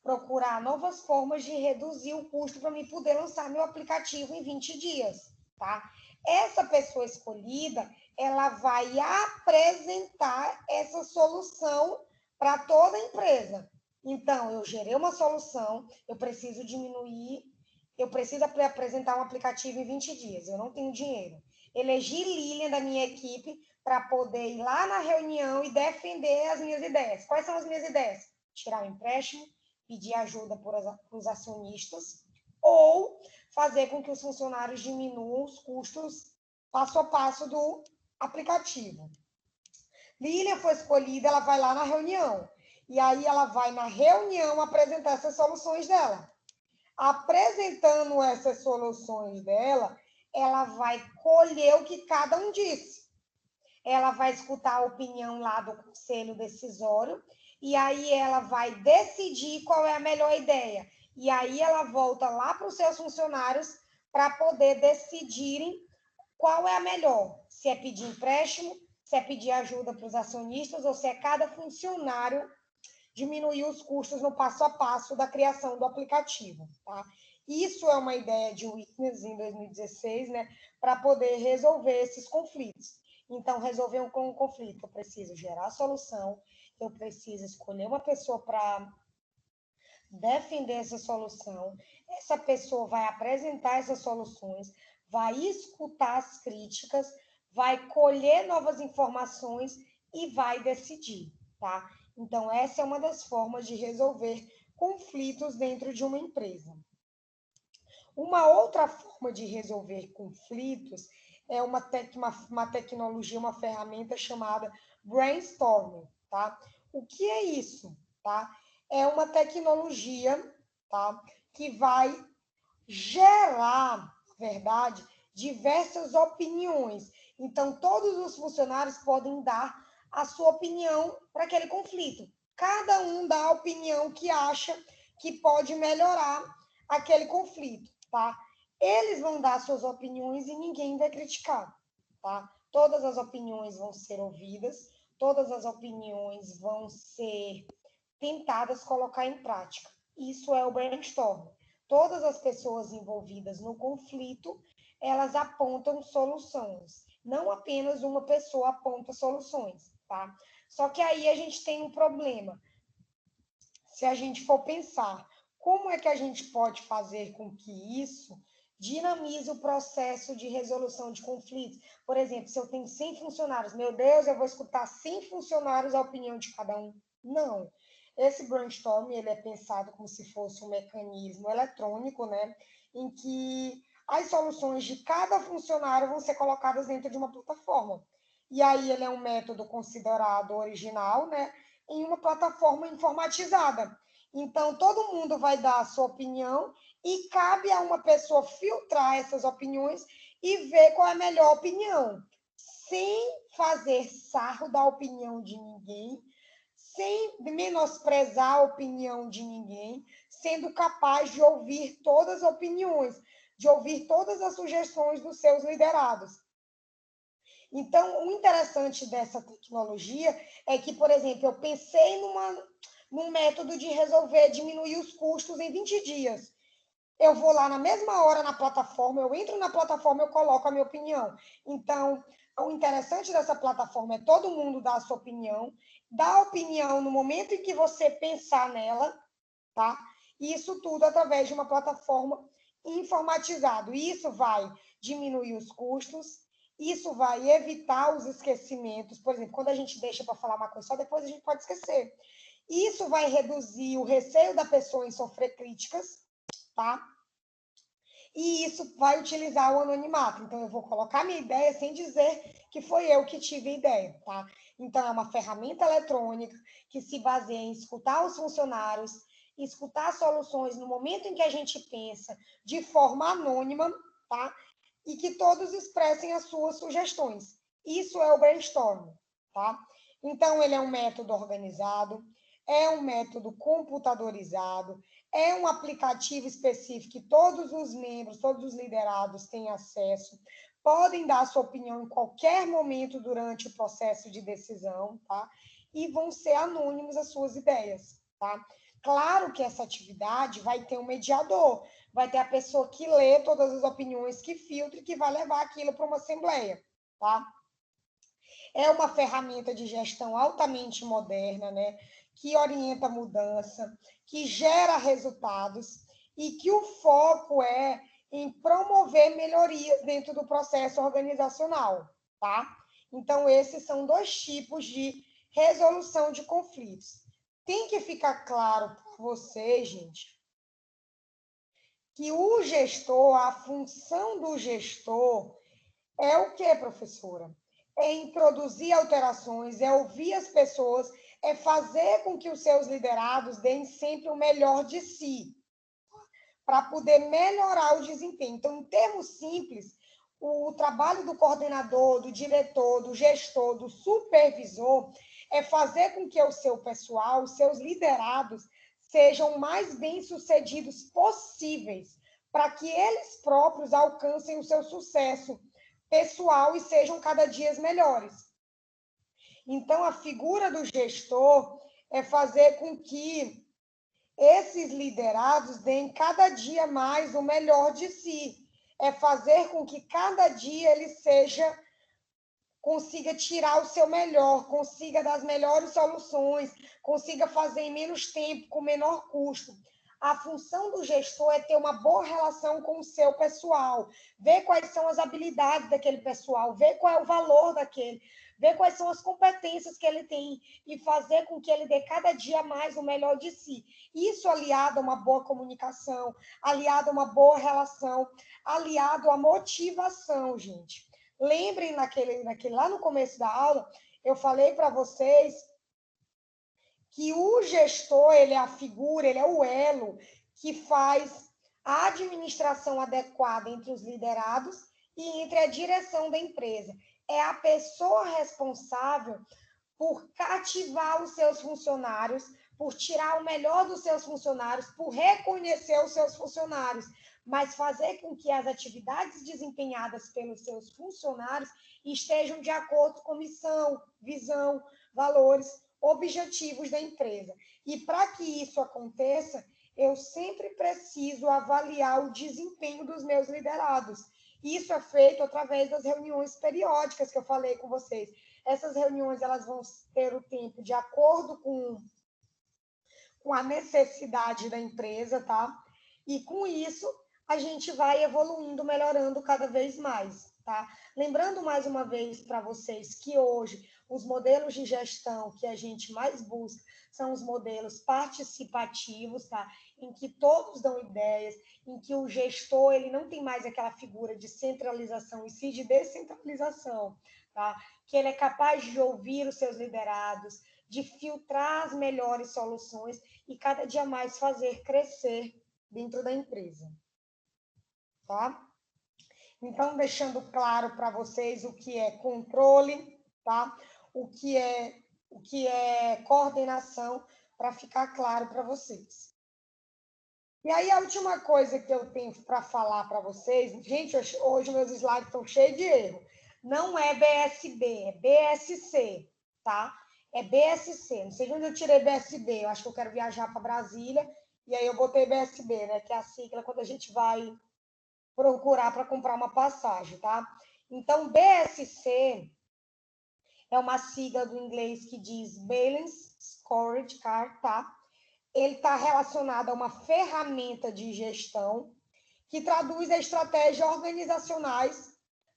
procurar novas formas de reduzir o custo para mim poder lançar meu aplicativo em 20 dias, tá? Essa pessoa escolhida, ela vai apresentar essa solução para toda a empresa. Então, eu gerei uma solução, eu preciso apresentar um aplicativo em 20 dias, eu não tenho dinheiro. Elegi Lilian da minha equipe para poder ir lá na reunião e defender as minhas ideias. Quais são as minhas ideias? Tirar o empréstimo, pedir ajuda para os acionistas ou fazer com que os funcionários diminuam os custos passo a passo do aplicativo. Lilian foi escolhida, ela vai lá na reunião. E aí ela vai na reunião apresentar essas soluções dela. Apresentando essas soluções dela, ela vai colher o que cada um disse. Ela vai escutar a opinião lá do conselho decisório e aí ela vai decidir qual é a melhor ideia. E aí ela volta lá para os seus funcionários para poder decidirem qual é a melhor. Se é pedir empréstimo, se é pedir ajuda para os acionistas ou se é cada funcionário diminuir os custos no passo a passo da criação do aplicativo, tá? Isso é uma ideia de Williams em 2016, né, para poder resolver esses conflitos. Então, resolver um conflito, eu preciso gerar a solução, eu preciso escolher uma pessoa para defender essa solução, essa pessoa vai apresentar essas soluções, vai escutar as críticas, vai colher novas informações e vai decidir, tá? Então, essa é uma das formas de resolver conflitos dentro de uma empresa. Uma outra forma de resolver conflitos é uma tecnologia, uma ferramenta chamada brainstorming, tá? O que é isso, tá? É uma tecnologia, tá, que vai gerar, na verdade, diversas opiniões. Então, todos os funcionários podem dar a sua opinião para aquele conflito. Cada um dá a opinião que acha que pode melhorar aquele conflito, tá? Eles vão dar suas opiniões e ninguém vai criticar, tá? Todas as opiniões vão ser ouvidas, todas as opiniões vão ser tentadas colocar em prática. Isso é o brainstorm. Todas as pessoas envolvidas no conflito, elas apontam soluções. Não apenas uma pessoa aponta soluções, tá? Só que aí a gente tem um problema. Se a gente for pensar, como é que a gente pode fazer com que isso dinamiza o processo de resolução de conflitos. Por exemplo, se eu tenho 100 funcionários, meu Deus, eu vou escutar 100 funcionários a opinião de cada um. Não. Esse brainstorm, ele é pensado como se fosse um mecanismo eletrônico, né, em que as soluções de cada funcionário vão ser colocadas dentro de uma plataforma. E aí ele é um método considerado original, né, em uma plataforma informatizada. Então, todo mundo vai dar a sua opinião e cabe a uma pessoa filtrar essas opiniões e ver qual é a melhor opinião, sem fazer sarro da opinião de ninguém, sem menosprezar a opinião de ninguém, sendo capaz de ouvir todas as opiniões, de ouvir todas as sugestões dos seus liderados. Então, o interessante dessa tecnologia é que, por exemplo, eu pensei num método de resolver, diminuir os custos em 20 dias. Eu vou lá na mesma hora na plataforma, eu entro na plataforma, eu coloco a minha opinião. Então, o interessante dessa plataforma é todo mundo dar a sua opinião, dar a opinião no momento em que você pensar nela, tá? E isso tudo através de uma plataforma informatizada. Isso vai diminuir os custos, isso vai evitar os esquecimentos. Por exemplo, quando a gente deixa para falar uma coisa só, depois a gente pode esquecer. Isso vai reduzir o receio da pessoa em sofrer críticas, tá? E isso vai utilizar o anonimato. Então, eu vou colocar minha ideia sem dizer que foi eu que tive a ideia, tá? Então, é uma ferramenta eletrônica que se baseia em escutar os funcionários, escutar soluções no momento em que a gente pensa, de forma anônima, tá? E que todos expressem as suas sugestões. Isso é o brainstorm, tá? Então, ele é um método organizado, é um método computadorizado, é um aplicativo específico que todos os membros, todos os liderados têm acesso, podem dar sua opinião em qualquer momento durante o processo de decisão, tá? E vão ser anônimos as suas ideias, tá? Claro que essa atividade vai ter um mediador, vai ter a pessoa que lê todas as opiniões, que filtra e que vai levar aquilo para uma assembleia, tá? É uma ferramenta de gestão altamente moderna, né? Que orienta a mudança, que gera resultados e que o foco é em promover melhorias dentro do processo organizacional, tá? Então, esses são 2 tipos de resolução de conflitos. Tem que ficar claro para vocês, gente, que o gestor, a função do gestor é o quê, professora? É introduzir alterações, é ouvir as pessoas, é fazer com que os seus liderados deem sempre o melhor de si, para poder melhorar o desempenho. Então, em termos simples, o trabalho do coordenador, do diretor, do gestor, do supervisor, é fazer com que o seu pessoal, os seus liderados, sejam mais bem-sucedidos possíveis, para que eles próprios alcancem o seu sucesso pessoal e sejam cada dia melhores. Então, a figura do gestor é fazer com que esses liderados deem cada dia mais o melhor de si. É fazer com que cada dia ele consiga tirar o seu melhor, consiga dar as melhores soluções, consiga fazer em menos tempo, com menor custo. A função do gestor é ter uma boa relação com o seu pessoal, ver quais são as habilidades daquele pessoal, ver qual é o valor daquele, ver quais são as competências que ele tem e fazer com que ele dê cada dia mais o melhor de si. Isso aliado a uma boa comunicação, aliado a uma boa relação, aliado à motivação, gente. Lembrem naquele lá no começo da aula, eu falei para vocês que o gestor, ele é a figura, ele é o elo que faz a administração adequada entre os liderados e entre a direção da empresa. É a pessoa responsável por cativar os seus funcionários, por tirar o melhor dos seus funcionários, por reconhecer os seus funcionários, mas fazer com que as atividades desempenhadas pelos seus funcionários estejam de acordo com missão, visão, valores, objetivos da empresa. E para que isso aconteça, eu sempre preciso avaliar o desempenho dos meus liderados. Isso é feito através das reuniões periódicas que eu falei com vocês. Essas reuniões elas vão ter o tempo de acordo com a necessidade da empresa, tá? E com isso, a gente vai evoluindo, melhorando cada vez mais, tá? Lembrando mais uma vez para vocês que hoje os modelos de gestão que a gente mais busca são os modelos participativos, tá? Em que todos dão ideias, em que o gestor ele não tem mais aquela figura de centralização e sim de descentralização, tá? Que ele é capaz de ouvir os seus liderados, de filtrar as melhores soluções e cada dia mais fazer crescer dentro da empresa, tá? Então, deixando claro para vocês o que é controle, tá? O que é coordenação, para ficar claro para vocês. E aí, a última coisa que eu tenho para falar para vocês, gente, hoje meus slides estão cheios de erro. Não é BSB, é BSC, tá? É BSC. Não sei de onde eu tirei BSB, eu acho que eu quero viajar para Brasília, e aí eu botei BSB, né? Que é a sigla quando a gente vai procurar para comprar uma passagem, tá? Então, BSC é uma sigla do inglês que diz Balance Scorecard, tá? Ele está relacionado a uma ferramenta de gestão que traduz as estratégias organizacionais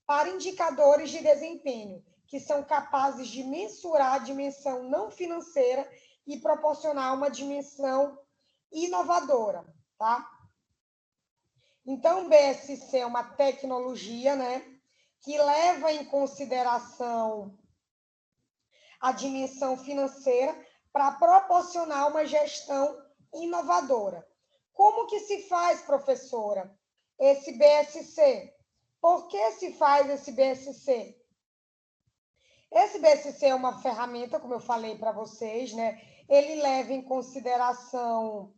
para indicadores de desempenho, que são capazes de mensurar a dimensão não financeira e proporcionar uma dimensão inovadora, tá? Então, o BSC é uma tecnologia, né, que leva em consideração a dimensão financeira para proporcionar uma gestão inovadora. Como que se faz, professora, esse BSC? Por que se faz esse BSC? Esse BSC é uma ferramenta, como eu falei para vocês, né? Ele leva em consideração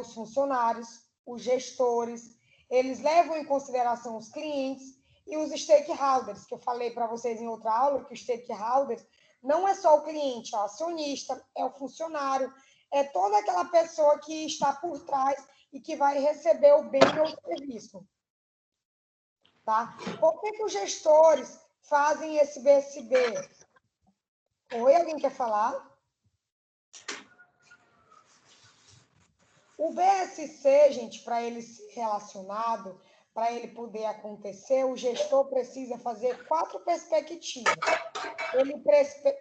os funcionários, os gestores, eles levam em consideração os clientes e os stakeholders, que eu falei para vocês em outra aula, que os stakeholders não é só o cliente, é o acionista, é o funcionário, é toda aquela pessoa que está por trás e que vai receber o bem ou o serviço. Tá? Por que os gestores fazem esse BSB? Oi, alguém quer falar? O BSC, gente, para ele ser relacionado, para ele poder acontecer, o gestor precisa fazer 4 perspectivas. Deixa eu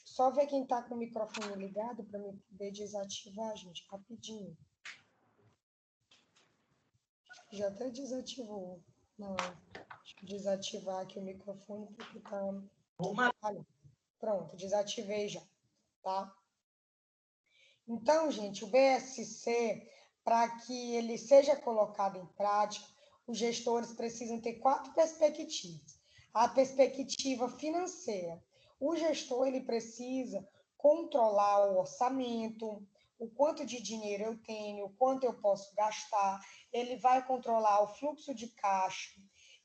só ver quem está com o microfone ligado para me poder desativar, gente, rapidinho. Já até desativou. Não, deixa eu desativar aqui o microfone porque está... Pronto, desativei já, tá? Então, gente, o BSC, para que ele seja colocado em prática, os gestores precisam ter 4 perspectivas. A perspectiva financeira. O gestor ele precisa controlar o orçamento, o quanto de dinheiro eu tenho, o quanto eu posso gastar. Ele vai controlar o fluxo de caixa,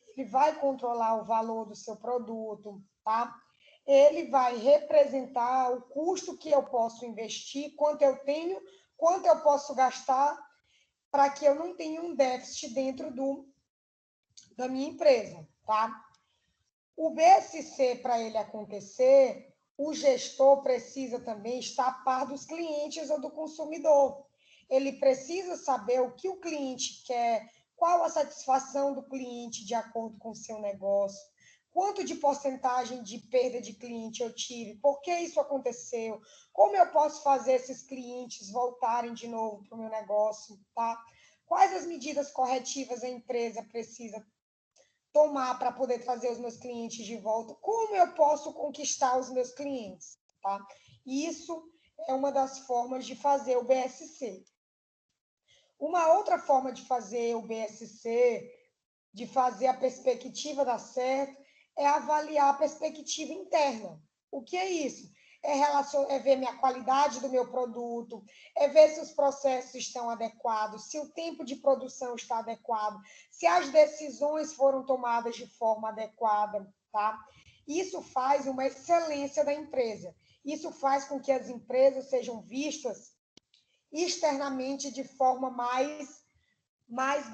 ele vai controlar o valor do seu produto, tá? Ele vai representar o custo que eu posso investir, quanto eu tenho, quanto eu posso gastar, para que eu não tenha um déficit dentro da minha empresa, tá? O BSC, para ele acontecer, o gestor precisa também estar a par dos clientes ou do consumidor. Ele precisa saber o que o cliente quer, qual a satisfação do cliente de acordo com o seu negócio, quanto de porcentagem de perda de cliente eu tive, por que isso aconteceu, como eu posso fazer esses clientes voltarem de novo para o meu negócio, tá? Quais as medidas corretivas a empresa precisa tomar para poder trazer os meus clientes de volta, como eu posso conquistar os meus clientes, tá? Isso é uma das formas de fazer o BSC. Uma outra forma de fazer o BSC, de fazer a perspectiva dar certo, é avaliar a perspectiva interna. O que é isso? É ver minha qualidade do meu produto, é ver se os processos estão adequados, se o tempo de produção está adequado, se as decisões foram tomadas de forma adequada, tá? Isso faz uma excelência da empresa. Isso faz com que as empresas sejam vistas externamente de forma mais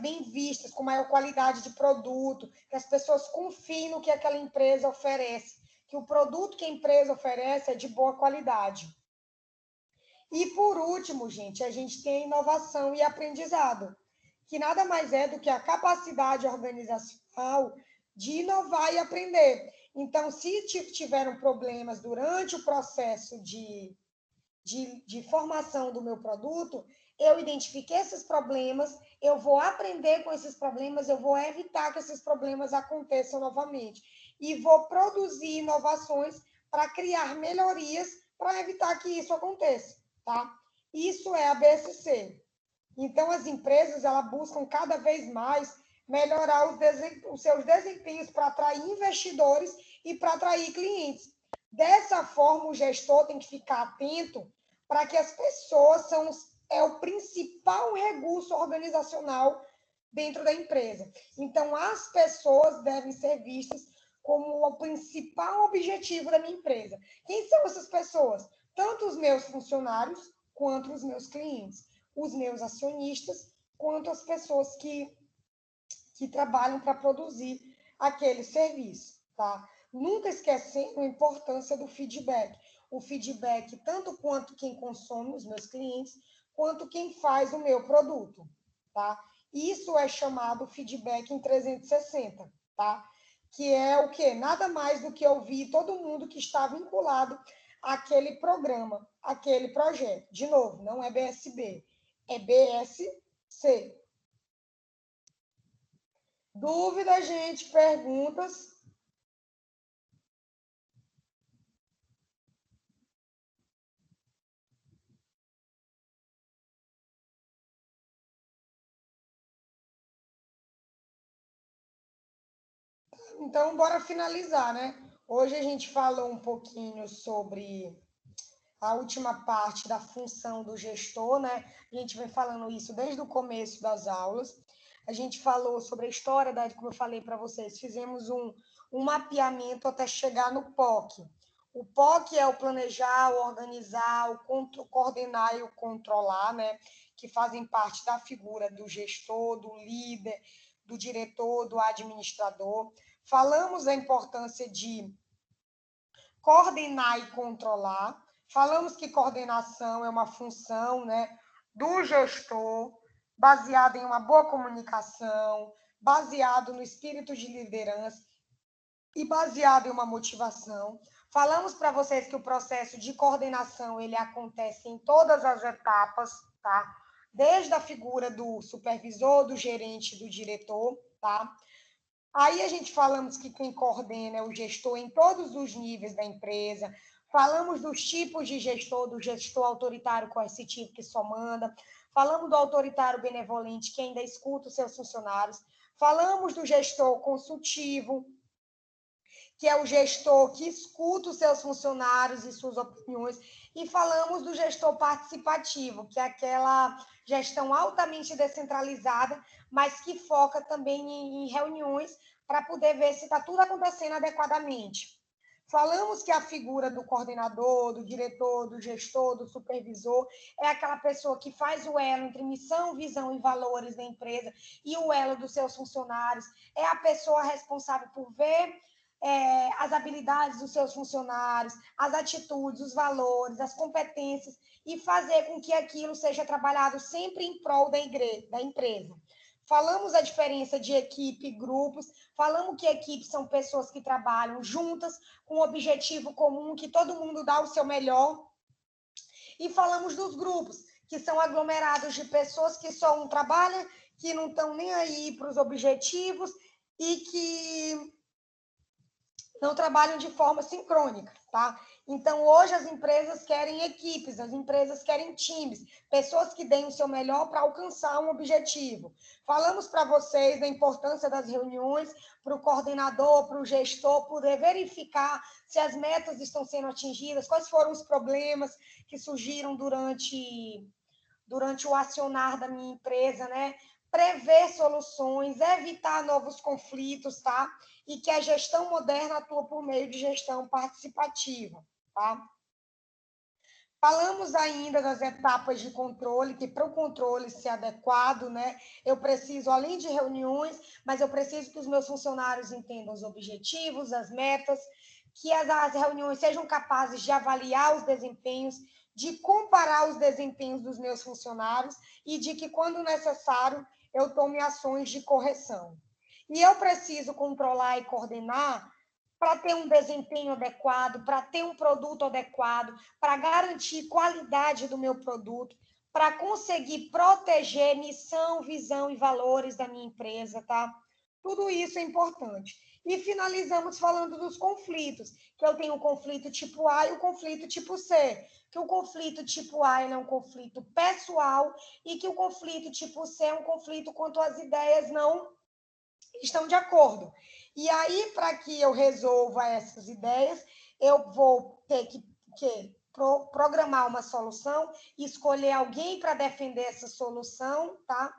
bem vistas, com maior qualidade de produto, que as pessoas confiem no que aquela empresa oferece, que o produto que a empresa oferece é de boa qualidade. E, por último, gente, a gente tem inovação e aprendizado, que nada mais é do que a capacidade organizacional de inovar e aprender. Então, se tiveram problemas durante o processo de formação do meu produto, eu identifiquei esses problemas, eu vou aprender com esses problemas, eu vou evitar que esses problemas aconteçam novamente. E vou produzir inovações para criar melhorias para evitar que isso aconteça, tá? Isso é a BSC. Então, as empresas, elas buscam cada vez mais melhorar os seus desempenhos para atrair investidores e para atrair clientes. Dessa forma, o gestor tem que ficar atento para que as pessoas é o principal recurso organizacional dentro da empresa. Então, as pessoas devem ser vistas como o principal objetivo da minha empresa. Quem são essas pessoas? Tanto os meus funcionários, quanto os meus clientes, os meus acionistas, quanto as pessoas que trabalham para produzir aquele serviço, tá? Nunca esquecendo a importância do feedback. O feedback, tanto quanto quem consome, os meus clientes, quanto quem faz o meu produto, tá? Isso é chamado feedback em 360, tá? Que é o quê? Nada mais do que ouvir todo mundo que está vinculado àquele programa, àquele projeto. De novo, não é BSB, é BSC. Dúvidas, gente? Perguntas? Então, bora finalizar, né? Hoje a gente falou um pouquinho sobre a última parte da função do gestor, né? A gente vem falando isso desde o começo das aulas. A gente falou sobre a história, como eu falei para vocês, fizemos um mapeamento até chegar no POC. O POC é o planejar, o organizar, o coordenar e o controlar, né? Que fazem parte da figura do gestor, do líder, do diretor, do administrador. Falamos da importância de coordenar e controlar. Falamos que coordenação é uma função, né, do gestor, baseada em uma boa comunicação, baseado no espírito de liderança e baseado em uma motivação. Falamos para vocês que o processo de coordenação ele acontece em todas as etapas, tá? Desde a figura do supervisor, do gerente, do diretor, tá? Aí a gente falamos que quem coordena é o gestor em todos os níveis da empresa. Falamos dos tipos de gestor, do gestor autoritário coercitivo que só manda. Falamos do autoritário benevolente que ainda escuta os seus funcionários. Falamos do gestor consultivo, que é o gestor que escuta os seus funcionários e suas opiniões. E falamos do gestor participativo, que é aquela gestão altamente descentralizada, mas que foca também em reuniões para poder ver se está tudo acontecendo adequadamente. Falamos que a figura do coordenador, do diretor, do gestor, do supervisor, é aquela pessoa que faz o elo entre missão, visão e valores da empresa e o elo dos seus funcionários. É a pessoa responsável por ver as habilidades dos seus funcionários, as atitudes, os valores, as competências e fazer com que aquilo seja trabalhado sempre em prol da empresa. Falamos a diferença de equipe e grupos, falamos que equipes são pessoas que trabalham juntas com um objetivo comum, que todo mundo dá o seu melhor. E falamos dos grupos, que são aglomerados de pessoas que só trabalham, que não estão nem aí para os objetivos e que não trabalham de forma sincrônica, tá? Então, hoje as empresas querem equipes, as empresas querem times, pessoas que deem o seu melhor para alcançar um objetivo. Falamos para vocês da importância das reuniões para o coordenador, para o gestor poder verificar se as metas estão sendo atingidas, quais foram os problemas que surgiram durante o acionar da minha empresa, né? Prever soluções, evitar novos conflitos, tá? E que a gestão moderna atua por meio de gestão participativa, tá? Falamos ainda das etapas de controle, que para o controle ser adequado, né, eu preciso, além de reuniões, mas eu preciso que os meus funcionários entendam os objetivos, as metas, que as reuniões sejam capazes de avaliar os desempenhos, de comparar os desempenhos dos meus funcionários e de que, quando necessário, eu tome ações de correção. E eu preciso controlar e coordenar para ter um desempenho adequado, para ter um produto adequado, para garantir qualidade do meu produto, para conseguir proteger missão, visão e valores da minha empresa, tá? Tudo isso é importante. E finalizamos falando dos conflitos, que eu tenho o conflito tipo A e o conflito tipo C, que o conflito tipo A é um conflito pessoal e que o conflito tipo C é um conflito quanto as ideias não estão de acordo. E aí, para que eu resolva essas ideias, eu vou ter que programar uma solução, escolher alguém para defender essa solução, tá?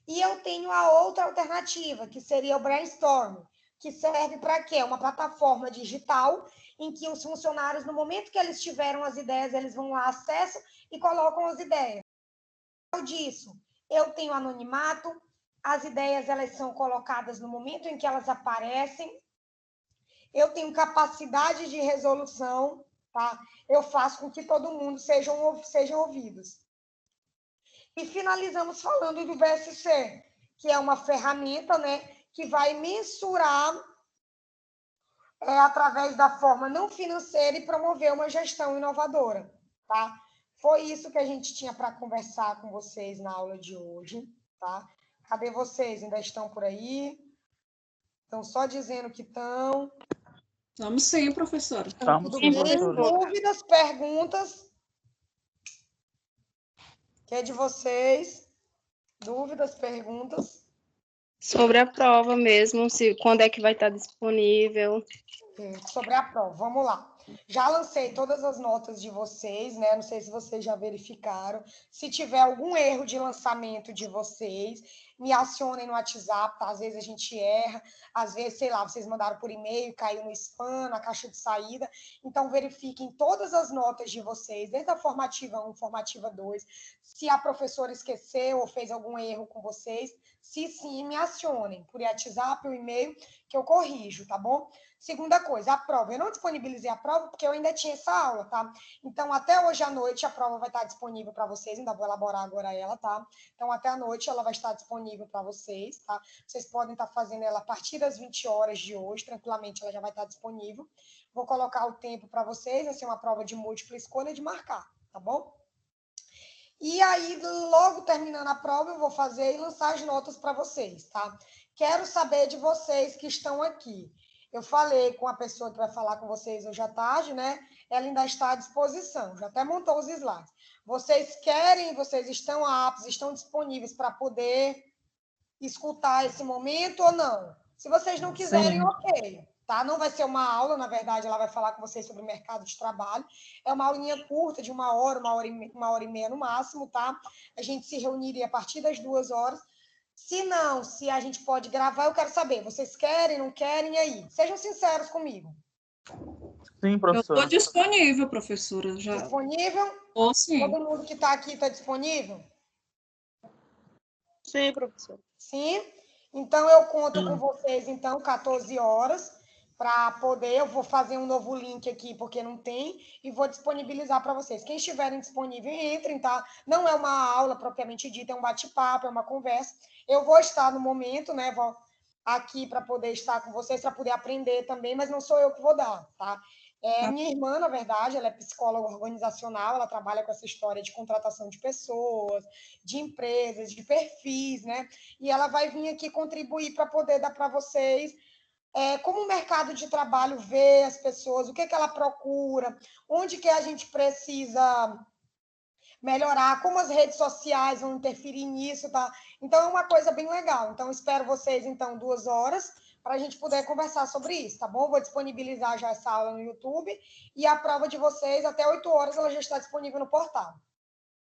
E eu tenho a outra alternativa, que seria o brainstorm, que serve para quê? Uma plataforma digital em que os funcionários, no momento que eles tiveram as ideias, eles vão lá, acessam e colocam as ideias. Disso, eu tenho anonimato, as ideias elas são colocadas no momento em que elas aparecem, eu tenho capacidade de resolução, tá? Eu faço com que todo mundo sejam ouvidos. E finalizamos falando do VSC, que é uma ferramenta, né, que vai mensurar através da forma não financeira e promover uma gestão inovadora, tá? Foi isso que a gente tinha para conversar com vocês na aula de hoje, tá? Cadê vocês? Ainda estão por aí? Estão só dizendo que estão. Estamos sim, professora. Tudo bem? Dúvidas, perguntas? Que é de vocês? Dúvidas, perguntas? Sobre a prova mesmo, quando é que vai estar disponível? Sobre a prova, vamos lá. Já lancei todas as notas de vocês, né? Não sei se vocês já verificaram. Se tiver algum erro de lançamento de vocês, me acionem no WhatsApp, tá? Às vezes a gente erra, às vezes, sei lá, vocês mandaram por e-mail, caiu no spam, na caixa de saída. Então, verifiquem todas as notas de vocês, desde a formativa 1, formativa 2. Se a professora esqueceu ou fez algum erro com vocês, se sim, me acionem por WhatsApp ou e-mail, que eu corrijo, tá bom? Segunda coisa, a prova. Eu não disponibilizei a prova porque eu ainda tinha essa aula, tá? Então, até hoje à noite, a prova vai estar disponível para vocês. Ainda vou elaborar agora ela, tá? Então, até a noite ela vai estar disponível para vocês, tá? Vocês podem estar fazendo ela a partir das 20 horas de hoje. Tranquilamente, ela já vai estar disponível. Vou colocar o tempo para vocês. Vai ser uma prova de múltipla escolha de marcar, tá bom? E aí, logo terminando a prova, eu vou fazer e lançar as notas para vocês, tá? Quero saber de vocês que estão aqui. Eu falei com a pessoa que vai falar com vocês hoje à tarde, né? Ela ainda está à disposição, já até montou os slides. Vocês querem, vocês estão aptos, estão disponíveis para poder escutar esse momento ou não? Se vocês não quiserem, sim, ok, tá? Não vai ser uma aula, na verdade, ela vai falar com vocês sobre o mercado de trabalho. É uma aulinha curta, de uma hora e meia no máximo, tá? A gente se reuniria a partir das 2 horas. Se não, se a gente pode gravar, eu quero saber. Vocês querem, não querem? Aí? Sejam sinceros comigo. Sim, professora. Eu estou disponível, professora. Já. Disponível? Sim. Todo mundo que está aqui está disponível? Sim, professora. Sim? Então, eu conto com vocês, então, 14 horas, para poder... Eu vou fazer um novo link aqui, porque não tem, e vou disponibilizar para vocês. Quem estiverem disponível, entrem, tá? Não é uma aula propriamente dita, é um bate-papo, é uma conversa. Eu vou estar no momento, né? Vou aqui para poder estar com vocês, para poder aprender também, mas não sou eu que vou dar, tá? Minha irmã, na verdade, ela é psicóloga organizacional, ela trabalha com essa história de contratação de pessoas, de empresas, de perfis, né? E ela vai vir aqui contribuir para poder dar para vocês como o mercado de trabalho vê as pessoas, o que ela procura, onde que a gente precisa melhorar, como as redes sociais vão interferir nisso, tá? Então, é uma coisa bem legal. Então, espero vocês, então, 2 horas, para a gente poder conversar sobre isso, tá bom? Vou disponibilizar já essa aula no YouTube e a prova de vocês, até 8 horas, ela já está disponível no portal.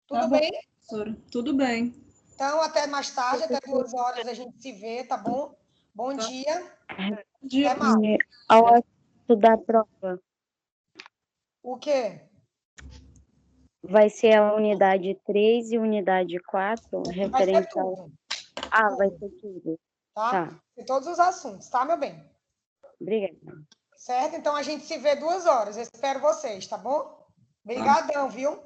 Tudo bem? Professora, tudo bem. Então, até mais tarde, até 2 horas a gente se vê, tá bom? Bom dia. Até mais. Ao estudar a prova, o quê? vai ser a unidade 3 e unidade 4, referente ao... vai ser tudo. Tá? E todos os assuntos, tá, meu bem? Obrigada. Certo? Então, a gente se vê 2 horas. Eu espero vocês, tá bom? Obrigadão, viu?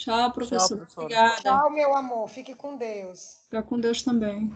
Tchau, professor. professora. Obrigada. Tchau, meu amor. Fique com Deus. Fica com Deus também.